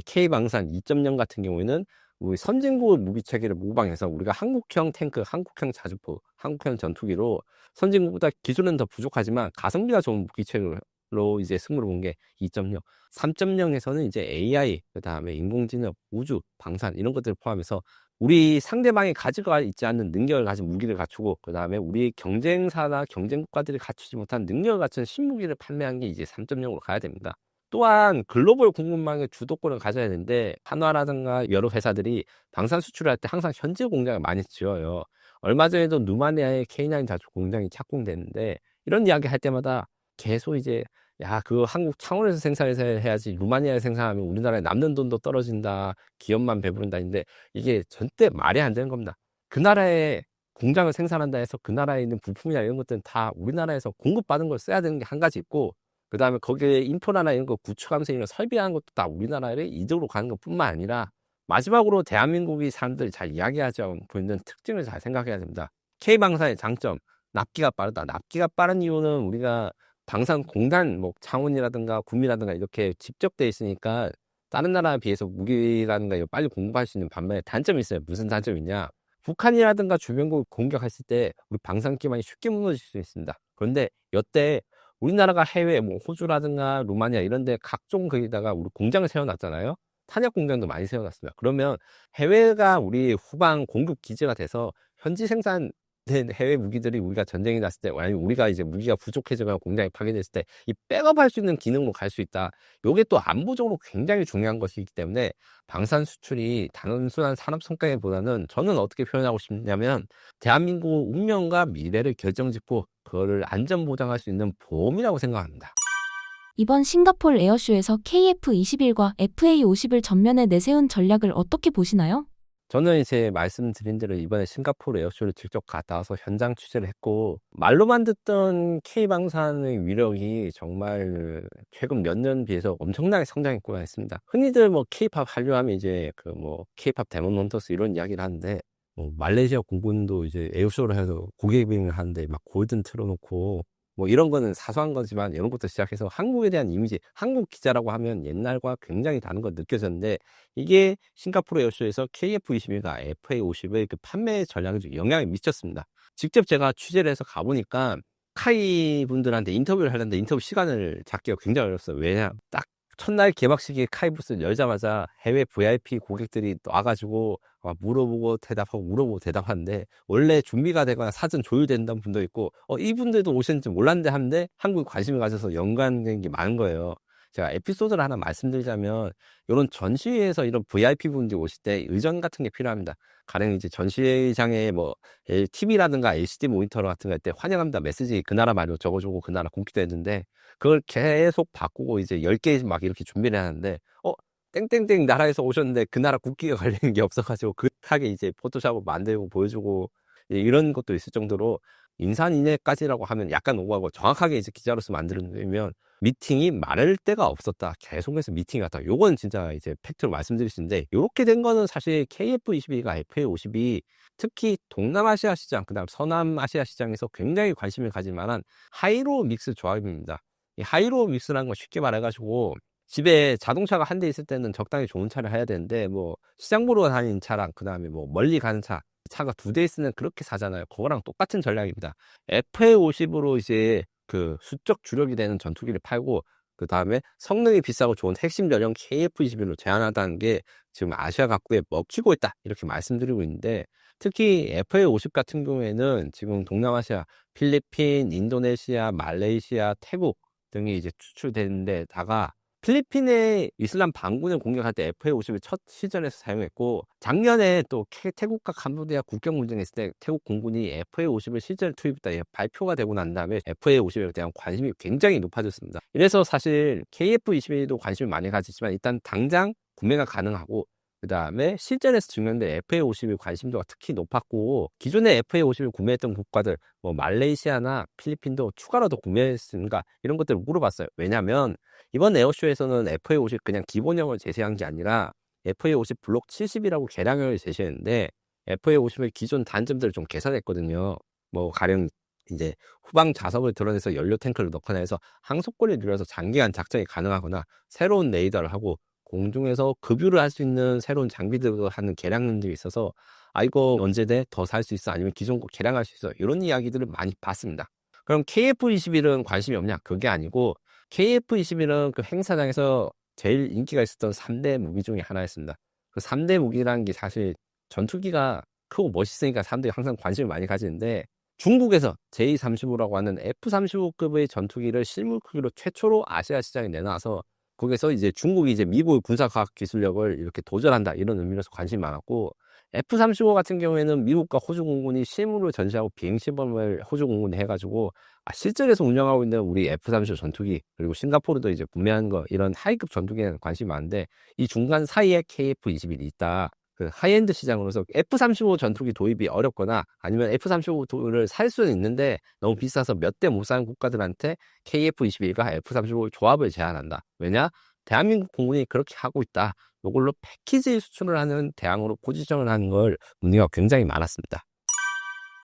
K방산 2.0 같은 경우에는 우리 선진국 무기 체계를 모방해서 우리가 한국형 탱크, 한국형 자주포, 한국형 전투기로 선진국보다 기술은 더 부족하지만 가성비가 좋은 무기 체계를 로 이제 승부를 본 게 2.0. 3.0에서는 이제 AI, 그다음에 인공지능, 우주, 방산 이런 것들을 포함해서 우리 상대방이 가지고 있지 않는 능력을 가진 무기를 갖추고 그다음에 우리 경쟁사나 경쟁 국가들이 갖추지 못한 능력을 갖춘 신무기를 판매한 게 이제 3.0으로 가야 됩니다. 또한 글로벌 공급망의 주도권을 가져야 되는데 한화라든가 여러 회사들이 방산 수출을 할 때 항상 현지 공장을 많이 지어요. 얼마 전에도 루마니아의 K9 자주 공장이 착공됐는데 이런 이야기 할 때마다 계속 이제 야, 그거 한국 창원에서 생산해서 해야지 루마니아에 생산하면 우리나라에 남는 돈도 떨어진다. 기업만 배부른다는데 이게 절대 말이 안 되는 겁니다. 그 나라에 공장을 생산한다 해서 그 나라에 있는 부품이나 이런 것들은 다 우리나라에서 공급받은 걸 써야 되는 게 한 가지 있고 그다음에 거기에 인프라나 이런 거 구축하면서 이런 설비하는 것도 다 우리나라에 이쪽으로 가는 것뿐만 아니라 마지막으로 대한민국이 사람들이 잘 이야기하지 보이는 특징을 잘 생각해야 됩니다. K방산의 장점, 납기가 빠르다. 납기가 빠른 이유는 우리가 방산공단, 뭐 창원이라든가 구미라든가 이렇게 집적돼 있으니까 다른 나라에 비해서 무기라든가 이거 빨리 공급할 수 있는 반면에 단점이 있어요. 무슨 단점이 있냐? 북한이라든가 주변국 공격했을 때 우리 방산 기반이 쉽게 무너질 수 있습니다. 그런데 이때 우리나라가 해외, 뭐 호주라든가 루마니아 이런 데 각종 거기다가 우리 공장을 세워놨잖아요. 탄약 공장도 많이 세워놨습니다. 그러면 해외가 우리 후방 공급 기지가 돼서 현지 생산된 해외 무기들이 우리가 전쟁이 났을 때, 아니면 우리가 이제 무기가 부족해져서 공장이 파괴됐을 때 이 백업할 수 있는 기능으로 갈 수 있다. 이게 또 안보적으로 굉장히 중요한 것이기 때문에 방산 수출이 단순한 산업 성과보다는 저는 어떻게 표현하고 싶냐면 대한민국 운명과 미래를 결정짓고 그거를 안전 보장할 수 있는 보험이라고 생각합니다. 이번 싱가포르 에어쇼에서 KF-21과 FA-50을 전면에 내세운 전략을 어떻게 보시나요? 저는 이제 말씀드린 대로 이번에 싱가포르 에어쇼를 직접 갔다 와서 현장 취재를 했고 말로만 듣던 K방산의 위력이 정말 최근 몇 년 비해서 엄청나게 성장했구나 했습니다. 흔히들 뭐 K-팝 한류하면 이제 그 뭐 K-팝 데몬 헌터스 이런 이야기를 하는데 뭐 말레이시아 공군도 이제 에어쇼를 해서 고객빙을 하는데 막 골든 틀어놓고 뭐 이런 거는 사소한 거지만 이런 것도 시작해서 한국에 대한 이미지, 한국 기자라고 하면 옛날과 굉장히 다른 걸 느껴졌는데 이게 싱가포르 에어쇼에서 KF-21과 FA-50의 그 판매 전략에 영향을 미쳤습니다. 직접 제가 취재를 해서 가보니까 카이 분들한테 인터뷰를 하려는데 인터뷰 시간을 잡기가 굉장히 어렵어요. 왜냐, 딱 첫날 개막식에 카이 부스를 열자마자 해외 VIP 고객들이 와가지고 물어보고 대답하고 물어보고 대답하는데 원래 준비가 되거나 사전 조율된다는 분도 있고 이분들도 오셨는지 몰랐는데 하는데 한국에 관심을 가져서 연관된 게 많은 거예요. 제가 에피소드를 하나 말씀드리자면 이런 전시회에서 이런 VIP 분들이 오실 때 의전 같은 게 필요합니다. 가령 이제 전시회장에 뭐 TV라든가 LCD 모니터 같은 거 할 때 환영합니다 메시지 그 나라 말로 적어주고 그 나라 국기도 했는데 그걸 계속 바꾸고 이제 10개 막 이렇게 준비를 하는데 땡땡땡 나라에서 오셨는데 그 나라 국기가 걸리는 게 없어가지고 급하게 이제 포토샵을 만들고 보여주고 이런 것도 있을 정도로 인산인해까지라고 하면 약간 오버하고 정확하게 이제 기자로서 만들면 미팅이 마를 데가 없었다. 계속해서 미팅이 갔다. 요건 진짜 이제 팩트로 말씀드릴 수 있는데 이렇게 된 거는 사실 KF-22가 FA-50이 특히 동남아시아 시장, 그다음 서남아시아 시장에서 굉장히 관심을 가질 만한 하이로 믹스 조합입니다. 이 하이로 믹스라는 건 쉽게 말해가지고 집에 자동차가 한 대 있을 때는 적당히 좋은 차를 해야 되는데 뭐 시장 보러 다니는 차랑 그다음에 뭐 멀리 가는 차가 2대 있으면 그렇게 사잖아요. 그거랑 똑같은 전략입니다. FA-50으로 이제 그 수적 주력이 되는 전투기를 팔고 그다음에 성능이 비싸고 좋은 핵심 전용 KF-21로 제한하다는 게 지금 아시아 각국에 먹히고 있다 이렇게 말씀드리고 있는데 특히 FA-50 같은 경우에는 지금 동남아시아 필리핀, 인도네시아, 말레이시아, 태국 등이 이제 추출되는데다가 필리핀의 이슬람 반군을 공격할 때 FA-50을 첫 시전에서 사용했고 작년에 또 태국과 캄보디아 국경 분쟁이 있을 때 태국 공군이 FA-50을 실전에 투입했다 발표가 되고 난 다음에 FA-50에 대한 관심이 굉장히 높아졌습니다. 이래서 사실 KF-21도 관심을 많이 가지지만 일단 당장 구매가 가능하고 그 다음에 실전에서 중요한데 FA-50의 관심도가 특히 높았고 기존에 FA-50을 구매했던 국가들 뭐 말레이시아나 필리핀도 추가로 더 구매했으니까 이런 것들을 물어봤어요. 왜냐하면 이번 에어쇼에서는 FA-50 그냥 기본형을 제시한 게 아니라 FA-50 블록 70이라고 개량형을 제시했는데 FA-50의 기존 단점들을 좀 개선했거든요. 뭐 가령 이제 후방 좌석을 드러내서 연료 탱크를 넣거나 해서 항속거리를 늘려서 장기간 작전이 가능하거나 새로운 레이더를 하고 공중에서 급유를 할 수 있는 새로운 장비들을 하는 개량들이 있어서 이거 언제 돼? 더 살 수 있어? 아니면 기존 거 개량할 수 있어? 이런 이야기들을 많이 봤습니다. 그럼 KF-21은 관심이 없냐? 그게 아니고 KF-21은 그 행사장에서 제일 인기가 있었던 3대 무기 중에 하나였습니다. 그 3대 무기라는 게 사실 전투기가 크고 멋있으니까 사람들이 항상 관심을 많이 가지는데 중국에서 J-35라고 하는 F-35급의 전투기를 실물 크기로 최초로 아시아 시장에 내놔서 거기서 이제 중국이 이제 미국의 군사과학 기술력을 이렇게 도전한다 이런 의미로서 관심이 많았고 F-35 같은 경우에는 미국과 호주 공군이 실물을 전시하고 비행 시범을 호주 공군이 해가지고 실전에서 운영하고 있는 우리 F-35 전투기 그리고 싱가포르도 이제 구매한 거 이런 하이급 전투기에는 관심이 많은데 이 중간 사이에 KF-21이 있다. 그 하이엔드 시장으로서 F-35 전투기 도입이 어렵거나 아니면 F-35를 살 수는 있는데 너무 비싸서 몇 대 못 사는 국가들한테 KF-21과 F-35 조합을 제안한다. 왜냐? 대한민국 공군이 그렇게 하고 있다. 이걸로 패키지 수출을 하는 대항으로 포지션을 하는 걸 문의가 굉장히 많았습니다.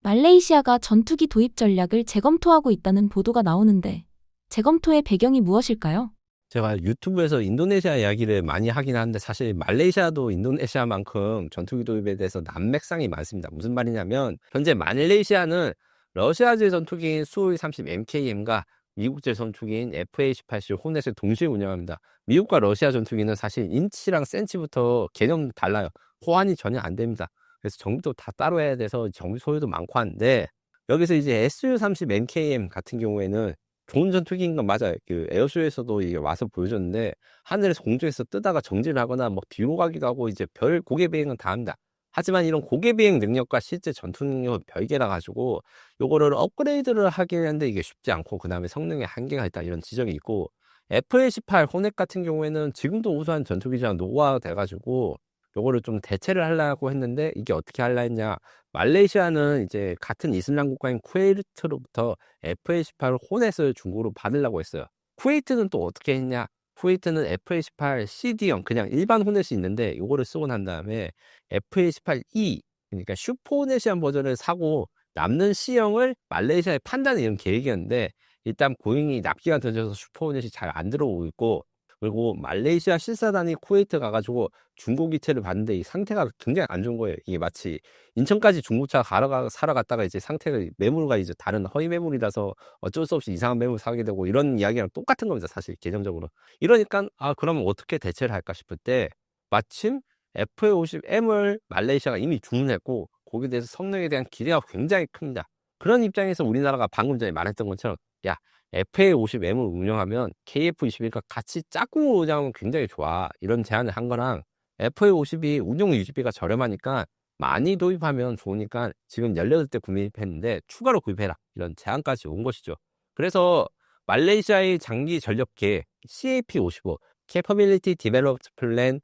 말레이시아가 전투기 도입 전략을 재검토하고 있다는 보도가 나오는데 재검토의 배경이 무엇일까요? 제가 유튜브에서 인도네시아 이야기를 많이 하긴 하는데 사실 말레이시아도 인도네시아만큼 전투기 도입에 대해서 난맥상이 많습니다. 무슨 말이냐면 현재 말레이시아는 러시아제 전투기인 수호이 30 MKM과 미국제 전투기인 FA-18C 호넷을 동시에 운영합니다. 미국과 러시아 전투기는 사실 인치랑 센치부터 개념 달라요. 호환이 전혀 안 됩니다. 그래서 정비도 다 따로 해야 돼서 정비 소요도 많고 한데 여기서 이제 SU-30 MKM 같은 경우에는 좋은 전투기인 건 맞아요. 그 에어쇼에서도 이게 와서 보여줬는데 하늘에서 공중에서 뜨다가 정지를 하거나 뭐 뒤로 가기도 하고 이제 별 고개 비행은 다 합니다. 하지만 이런 고개 비행 능력과 실제 전투 능력은 별개라 가지고 요거를 업그레이드를 하게 하는데 이게 쉽지 않고 그다음에 성능에 한계가 있다 이런 지적이 있고 FA-18 호넷 같은 경우에는 지금도 우수한 전투기지만 노후화가 돼가지고 요거를 좀 대체를 하려고 했는데 이게 어떻게 하려 했냐 말레이시아는 이제 같은 이슬람 국가인 쿠웨이트로부터 FA-18 호넷을 중고로 받으려고 했어요. 쿠웨이트는 또 어떻게 했냐 쿠웨이트는 FA-18 CD형 그냥 일반 호넷이 있는데 요거를 쓰고 난 다음에 FA-18E 그러니까 슈퍼 호넷이한 버전을 사고 남는 C형을 말레이시아에 판다는 이런 계획이었는데 일단 고잉이 납기가 늦어서 슈퍼 호넷이 잘 안 들어오고 있고 그리고 말레이시아 실사단이 쿠웨이트 가가지고 중고 기체를 봤는데 이 상태가 굉장히 안 좋은 거예요. 이게 마치 인천까지 중고차 사러 갔다가 이제 상태가 매물과 이제 다른 허위 매물이라서 어쩔 수 없이 이상한 매물 사게 되고 이런 이야기랑 똑같은 겁니다. 사실 개념적으로. 이러니까 그러면 어떻게 대체를 할까 싶을 때 마침 FA-50M을 말레이시아가 이미 주문했고 거기에 대해서 성능에 대한 기대가 굉장히 큽니다. 그런 입장에서 우리나라가 방금 전에 말했던 것처럼 야 FA-50M을 운영하면 KF-21과 같이 짝꿍으로 운영하면 굉장히 좋아. 이런 제안을 한 거랑 FA-50이 운용 유지비가 저렴하니까 많이 도입하면 좋으니까 지금 18대 구입했는데 추가로 구입해라. 이런 제안까지 온 것이죠. 그래서 말레이시아의 장기 전력 계획 CAP-55 Capability Development Plan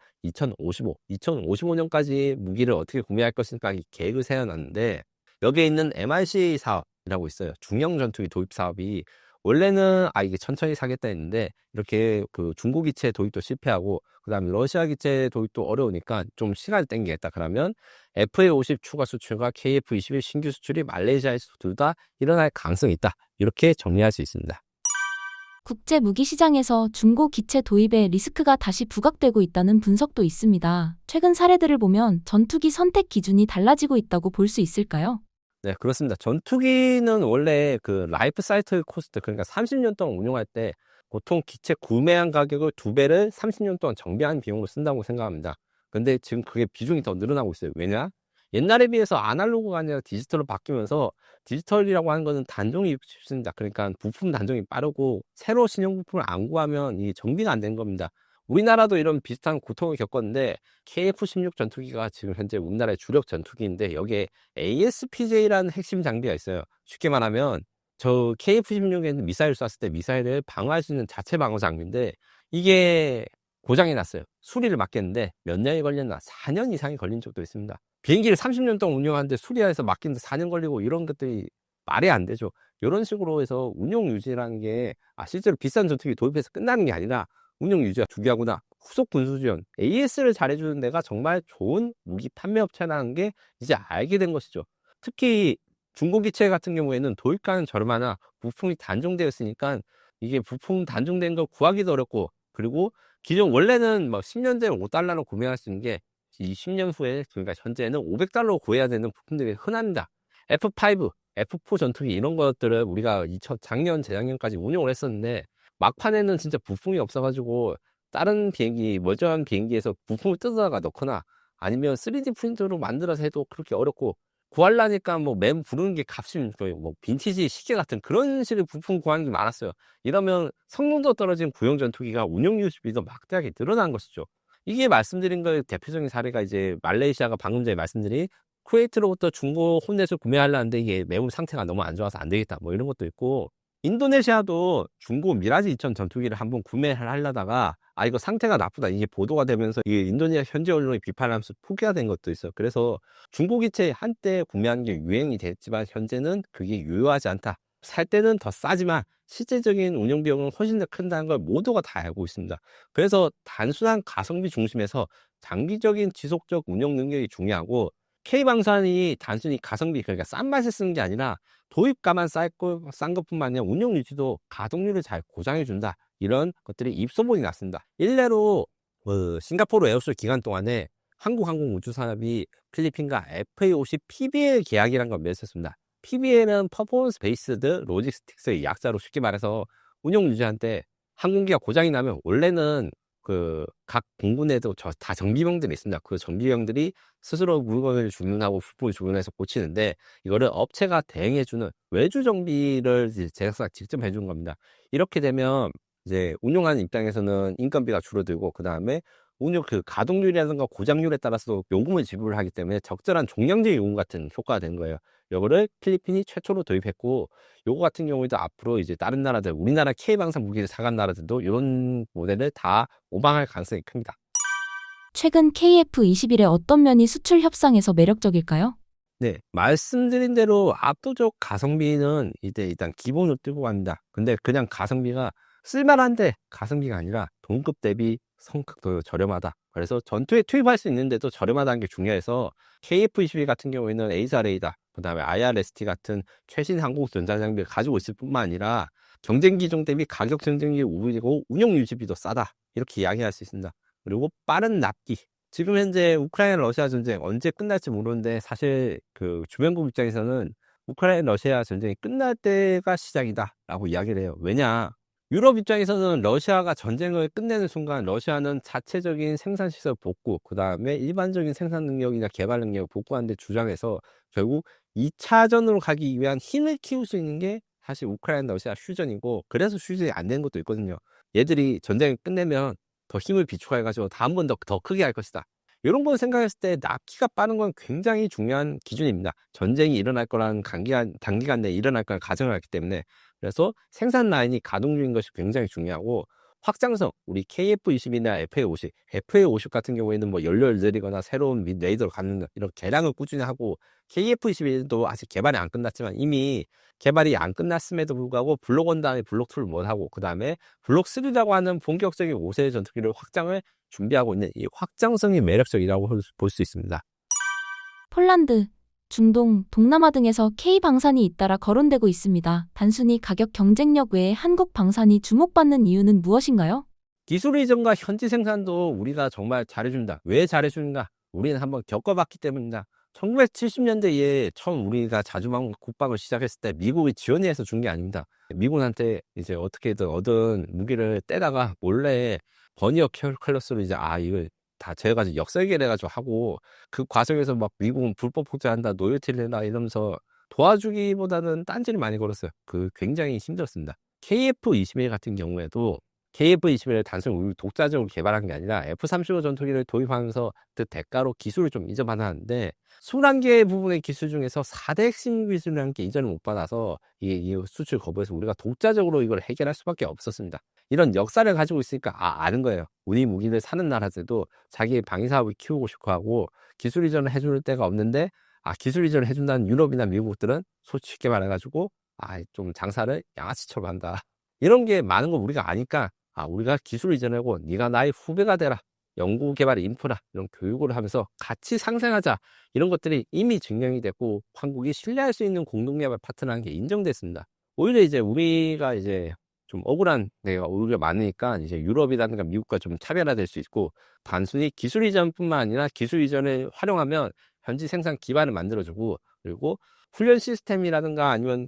2055년까지 무기를 어떻게 구매할 것인가 이 계획을 세워놨는데 여기에 있는 MRC 사업이라고 있어요. 중형 전투기 도입 사업이 원래는 이게 천천히 사겠다 했는데 이렇게 그 중고 기체 도입도 실패하고 그다음에 러시아 기체 도입도 어려우니까 좀 시간을 땡기겠다. 그러면 FA-50 추가 수출과 KF-21 신규 수출이 말레이시아에서 둘 다 일어날 가능성이 있다. 이렇게 정리할 수 있습니다. 국제 무기 시장에서 중고 기체 도입에 리스크가 다시 부각되고 있다는 분석도 있습니다. 최근 사례들을 보면 전투기 선택 기준이 달라지고 있다고 볼 수 있을까요? 네, 그렇습니다. 전투기는 원래 그 라이프 사이클 코스트, 그러니까 30년 동안 운용할 때 보통 기체 구매한 가격을 2배를 30년 동안 정비하는 비용으로 쓴다고 생각합니다. 근데 지금 그게 비중이 더 늘어나고 있어요. 왜냐? 옛날에 비해서 아날로그가 아니라 디지털로 바뀌면서 디지털이라고 하는 거는 단종이 쉽습니다. 그러니까 부품 단종이 빠르고 새로 신형 부품을 안 구하면 이 정비가 안 된 겁니다. 우리나라도 이런 비슷한 고통을 겪었는데 KF-16 전투기가 지금 현재 우리나라의 주력 전투기인데 여기에 ASPJ라는 핵심 장비가 있어요. 쉽게 말하면 저 KF-16에는 미사일 쐈을 때 미사일을 방어할 수 있는 자체 방어 장비인데 이게 고장이 났어요. 수리를 맡겼는데 몇 년이 걸렸나? 4년 이상이 걸린 적도 있습니다. 비행기를 30년 동안 운영하는데 수리해서 맡기는데 4년 걸리고 이런 것들이 말이 안 되죠. 이런 식으로 해서 운용 유지라는 게 실제로 비싼 전투기 도입해서 끝나는 게 아니라 운용 유지가 중요하구나. 후속 군수 지원, AS를 잘해주는 데가 정말 좋은 무기 판매 업체라는 게 이제 알게 된 것이죠. 특히 중고기체 같은 경우에는 도입가는 저렴하나 부품이 단종되어 있으니까 이게 부품 단종된 걸 구하기도 어렵고 그리고 기존 원래는 뭐 10년 전에 $5로 구매할 수 있는 게 이 10년 후에 그러니까 현재는 $500로 구해야 되는 부품들이 흔합니다. F5, F4 전투기 이런 것들을 우리가 작년, 재작년까지 운용을 했었는데 막판에는 진짜 부품이 없어가지고 다른 비행기, 멀쩡한 비행기에서 부품을 뜯어다가 넣거나 아니면 3D 프린터로 만들어서 해도 그렇게 어렵고 구하려니까 뭐 매번 부르는 게 값이 거의 뭐 빈티지 시계 같은 그런 식의 부품 구하는 게 많았어요. 이러면 성능도 떨어진 구형 전투기가 운영 유지비도 막대하게 늘어난 것이죠. 이게 말씀드린 거의 대표적인 사례가 이제 말레이시아가 방금 전에 말씀드린 쿠웨이트로부터 중고 혼넷을 구매하려는데 이게 매우 상태가 너무 안 좋아서 안 되겠다 뭐 이런 것도 있고 인도네시아도 중고 미라지 2000 전투기를 한번 구매를 하려다가 아 이거 상태가 나쁘다 이게 보도가 되면서 이게 인도네시아 현지 언론이 비판하면서 포기가 된 것도 있어요. 그래서 중고 기체 한때 구매하는 게 유행이 됐지만 현재는 그게 유효하지 않다. 살 때는 더 싸지만 실제적인 운영 비용은 훨씬 더 큰다는 걸 모두가 다 알고 있습니다. 그래서 단순한 가성비 중심에서 장기적인 지속적 운영 능력이 중요하고 K방산이 단순히 가성비 그러니까 싼 맛에 쓰는 게 아니라 도입가만 싼 것뿐만 아니라 운영 유지도 가동률을 잘 보장해 준다. 이런 것들이 입소문이 났습니다. 일례로 싱가포르 에어쇼 기간 동안에 한국항공우주산업이 필리핀과 FA50 PBL 계약이라는 걸 맺었습니다. PBL은 퍼포먼스 베이스드 로지스틱스의 약자로 쉽게 말해서 운영 유지한테 항공기가 고장이 나면 원래는 각 공군에도 다 정비병들이 있습니다. 그 정비병들이 스스로 물건을 주문하고 부품을 주문해서 고치는데 이거를 업체가 대행해주는 외주 정비를 이제 제작사가 직접 해주는 겁니다. 이렇게 되면 이제 운용하는 입장에서는 인건비가 줄어들고 그 다음에 운용 가동률이라든가 고장률에 따라서 요금을 지불을 하기 때문에 적절한 종량제 요금 같은 효과가 되는 거예요. 요거를 필리핀이 최초로 도입했고 요거 같은 경우에도 앞으로 이제 다른 나라들 우리나라 K방산 무기를 사간 나라들도 이런 모델을 다 모방할 가능성이 큽니다. 최근 KF-21의 어떤 면이 수출 협상에서 매력적일까요? 네, 말씀드린 대로 압도적 가성비는 이제 일단 기본으로 뜨고 갑니다. 근데 그냥 가성비가 쓸만한데 가성비가 아니라 동급 대비 성격도 저렴하다. 그래서 전투에 투입할 수 있는데도 저렴하다는 게 중요해서 KF-21 같은 경우에는 에이사 레이더, 그 다음에 IRST 같은 최신 항공 전자장비를 가지고 있을 뿐만 아니라 경쟁 기종 대비 가격 경쟁력이 우위고 운영 유지비도 싸다. 이렇게 이야기할 수 있습니다. 그리고 빠른 납기. 지금 현재 우크라이나 러시아 전쟁 언제 끝날지 모르는데 사실 주변국 입장에서는 우크라이나 러시아 전쟁이 끝날 때가 시작이다라고 이야기를 해요. 왜냐? 유럽 입장에서는 러시아가 전쟁을 끝내는 순간 러시아는 자체적인 생산시설 복구, 그 다음에 일반적인 생산 능력이나 개발 능력을 복구하는 데 주장해서 결국 2차전으로 가기 위한 힘을 키울 수 있는 게 사실 우크라이나 러시아 휴전이고 그래서 휴전이 안 되는 것도 있거든요. 얘들이 전쟁을 끝내면 더 힘을 비축해가지고 다음번 더 크게 할 것이다. 이런 걸 생각했을 때 납기가 빠른 건 굉장히 중요한 기준입니다. 전쟁이 일어날 거라는 단기간 내에 일어날 거라는 가정을 했기 때문에 그래서 생산 라인이 가동 중인 것이 굉장히 중요하고 확장성, 우리 KF-20이나 FA-50, FA-50 같은 경우에는 뭐 연료를 늘리거나 새로운 레이더를 갖는 이런 개량을 꾸준히 하고 KF-21도 아직 개발이 안 끝났지만 이미 개발이 안 끝났음에도 불구하고 블록 1 다음에 블록 2를 못 하고 그 다음에 블록 3라고 하는 본격적인 5세대 전투기를 확장을 준비하고 있는 이 확장성이 매력적이라고 볼 수 있습니다. 폴란드, 중동, 동남아 등에서 K방산이 잇따라 거론되고 있습니다. 단순히 가격 경쟁력 외에 한국 방산이 주목받는 이유는 무엇인가요? 기술 이전과 현지 생산도 우리가 정말 잘해준다. 왜 잘해주는가? 우리는 한번 겪어봤기 때문이다. 1970년대에 처음 우리가 자주방 국방을 시작했을 때 미국이 지원해서 준 게 아닙니다. 미군한테 이제 어떻게든 얻은 무기를 떼다가 몰래 버니어 컬러스로 이제 이걸 다 제가 역설계를 해가지고 하고 그 과정에서 막 미국은 불법 폭주한다, 노예티를 해라 이러면서 도와주기보다는 딴지를 많이 걸었어요. 굉장히 힘들었습니다. KF-21 같은 경우에도 KF-21을 단순히 우리 독자적으로 개발한 게 아니라 F-35 전투기를 도입하면서 그 대가로 기술을 좀 이전받았는데 21개의 부분의 기술 중에서 4대 핵심 기술이라는 게 이전을 못 받아서 이 수출 거부해서 우리가 독자적으로 이걸 해결할 수밖에 없었습니다. 이런 역사를 가지고 있으니까 아는 거예요. 우리 무기를 사는 나라들도 자기의 방위 사업을 키우고 싶어 하고 기술 이전을 해줄 데가 없는데 기술 이전을 해준다는 유럽이나 미국들은 솔직히 말해가지고 좀 장사를 양아치처럼 한다. 이런 게 많은 거 우리가 아니까 우리가 기술 이전하고 네가 나의 후배가 되라. 연구개발 인프라 이런 교육을 하면서 같이 상생하자. 이런 것들이 이미 증명이 됐고 한국이 신뢰할 수 있는 공동개발 파트너라는 게 인정됐습니다. 오히려 이제 우리가 이제 좀 억울한 데가 오히려 많으니까 이제 유럽이라든가 미국과 좀 차별화될 수 있고 단순히 기술 이전뿐만 아니라 기술 이전을 활용하면 현지 생산 기반을 만들어주고 그리고 훈련 시스템이라든가 아니면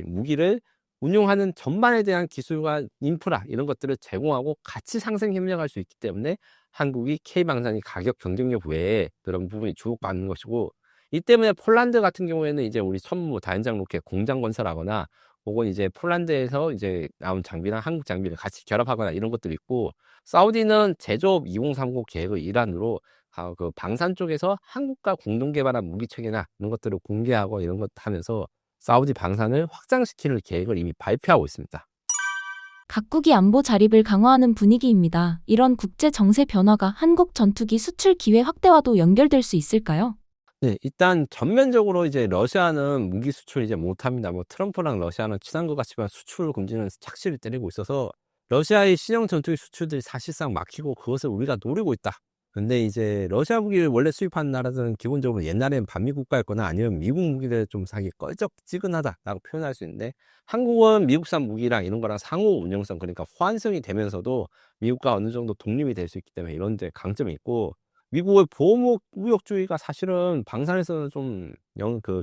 무기를 운용하는 전반에 대한 기술과 인프라 이런 것들을 제공하고 같이 상생 협력할 수 있기 때문에 한국이 K방산이 가격 경쟁력 외에 그런 부분이 주목받는 것이고, 이 때문에 폴란드 같은 경우에는 이제 우리 천무 다연장 로켓 공장 건설하거나 혹은 이제 폴란드에서 이제 나온 장비랑 한국 장비를 같이 결합하거나 이런 것들이 있고, 사우디는 제조업 2030 계획의 일환으로 그 방산 쪽에서 한국과 공동 개발한 무기 체계나 이런 것들을 공개하고 이런 것 하면서 사우디 방산을 확장시키는 계획을 이미 발표하고 있습니다. 각국이 안보 자립을 강화하는 분위기입니다. 이런 국제 정세 변화가 한국 전투기 수출 기회 확대와도 연결될 수 있을까요? 네, 일단 전면적으로 이제 러시아는 무기 수출 이제 못합니다. 뭐 트럼프랑 러시아는 친한 것 같지만 수출 금지는 착실히 때리고 있어서 러시아의 신형 전투기 수출들이 사실상 막히고 그것을 우리가 노리고 있다. 근데 이제 러시아 무기를 원래 수입하는 나라들은 기본적으로 옛날엔 반미 국가였거나 아니면 미국 무기를 좀 사기 껄쩍지근하다라고 표현할 수 있는데, 한국은 미국산 무기랑 이런 거랑 상호 운영성, 그러니까 호환성이 되면서도 미국과 어느 정도 독립이 될 수 있기 때문에 이런 데 강점이 있고, 미국의 보호무역주의가 사실은 방산에서는 좀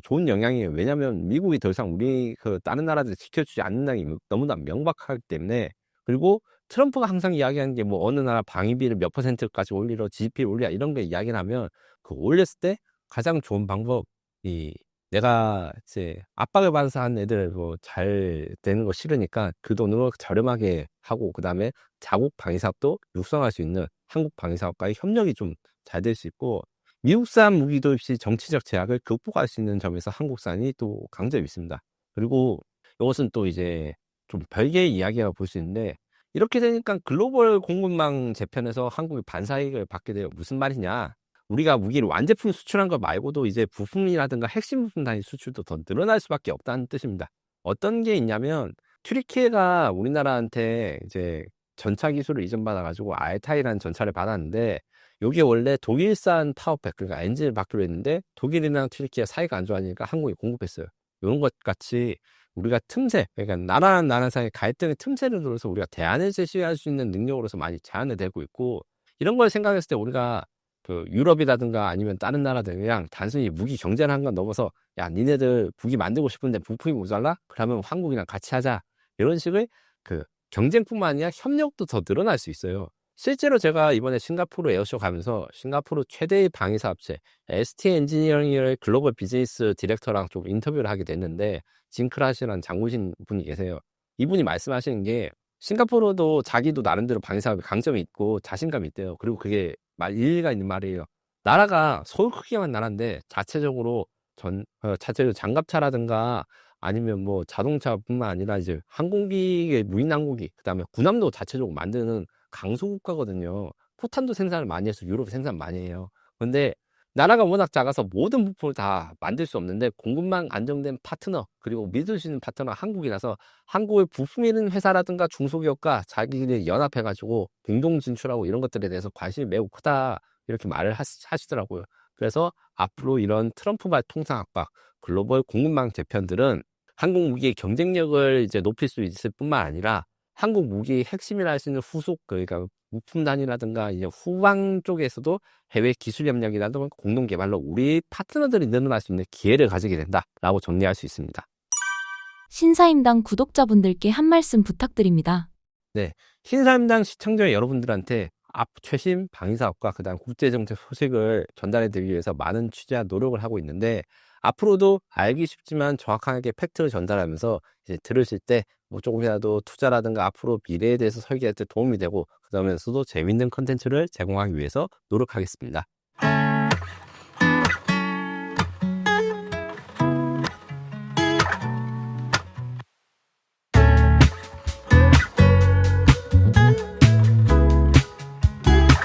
좋은 영향이에요. 왜냐하면 미국이 더 이상 우리 다른 나라들 지켜주지 않는다는 게 너무나 명백하기 때문에. 그리고 트럼프가 항상 이야기하는 게 뭐 어느 나라 방위비를 몇 %까지 올리러 GDP를 올리라 이런 거 이야기를 하면, 그 올렸을 때 가장 좋은 방법이, 내가 이제 압박을 받아서 한 애들 뭐 잘 되는 거 싫으니까 그 돈으로 저렴하게 하고, 그다음에 자국 방위 사업도 육성할 수 있는 한국 방위 사업과의 협력이 좀 잘 될 수 있고, 미국산 무기도 없이 정치적 제약을 극복할 수 있는 점에서 한국산이 또 강점이 있습니다. 그리고 이것은 또 이제 좀 별개의 이야기라고 볼 수 있는데, 이렇게 되니까 글로벌 공급망 재편에서 한국이 반사이익을 받게 돼요. 무슨 말이냐? 우리가 무기를 완제품 수출한 거 말고도 이제 부품이라든가 핵심 부품 단위 수출도 더 늘어날 수밖에 없다는 뜻입니다. 어떤 게 있냐면, 튀르키예가 우리나라한테 이제 전차 기술을 이전받아가지고 알타이라는 전차를 받았는데, 이게 원래 독일산 타워팩, 그러니까 엔진을 받기로 했는데 독일이랑 튀르키예 사이가 안 좋아지니까 한국이 공급했어요. 이런 것 같이 우리가 틈새, 그러니까 나라랑 나라 사이 갈등의 틈새를 들어서 우리가 대안을 제시할 수 있는 능력으로서 많이 제한이 되고 있고, 이런 걸 생각했을 때 우리가 그 유럽이라든가 아니면 다른 나라들 그냥 단순히 무기 경쟁을 한 건 넘어서, 야, 니네들 무기 만들고 싶은데 부품이 모자라? 그러면 한국이랑 같이 하자. 이런 식의 그 경쟁뿐만 아니라 협력도 더 늘어날 수 있어요. 실제로 제가 이번에 싱가포르 에어쇼 가면서 싱가포르 최대의 방위 사업체 ST 엔지니어링의 글로벌 비즈니스 디렉터랑 좀 인터뷰를 하게 됐는데, 징크라시라는 장구신 분이 계세요. 이분이 말씀하시는 게, 싱가포르도 자기도 나름대로 방위 사업에 강점이 있고 자신감이 있대요. 그리고 그게 일리가 있는 말이에요. 나라가 서울 크기만 나라인데 자체적으로 자체적으로 장갑차라든가 아니면 뭐 자동차뿐만 아니라 이제 항공기의 무인 항공기, 그다음에 군함도 자체적으로 만드는 강소국가거든요. 포탄도 생산을 많이 해서 유럽 생산 많이 해요. 근데 나라가 워낙 작아서 모든 부품을 다 만들 수 없는데, 공급망 안정된 파트너, 그리고 믿을 수 있는 파트너 한국이라서 한국의 부품 있는 회사라든가 중소기업과 자기들이 연합해가지고 공동 진출하고 이런 것들에 대해서 관심이 매우 크다, 이렇게 말을 하시더라고요. 그래서 앞으로 이런 트럼프발 통상 압박, 글로벌 공급망 재편들은 한국 무기의 경쟁력을 이제 높일 수 있을 뿐만 아니라 한국 무기의 핵심이라 할 수 있는 후속, 그러니까 부품 단위라든가 이제 후방 쪽에서도 해외 기술 협력이라든가 공동 개발로 우리 파트너들이 늘어날 수 있는 기회를 가지게 된다라고 정리할 수 있습니다. 신사임당 구독자분들께 한 말씀 부탁드립니다. 네, 신사임당 시청자 여러분들한테 최신 방위사업과 그다음 국제정책 소식을 전달해드리기 위해서 많은 취재와 노력을 하고 있는데, 앞으로도 알기 쉽지만 정확하게 팩트를 전달하면서 이제 들으실 때 뭐 조금이라도 투자라든가 앞으로 미래에 대해서 설계할 때 도움이 되고, 그러면서도 재밌는 컨텐츠를 제공하기 위해서 노력하겠습니다.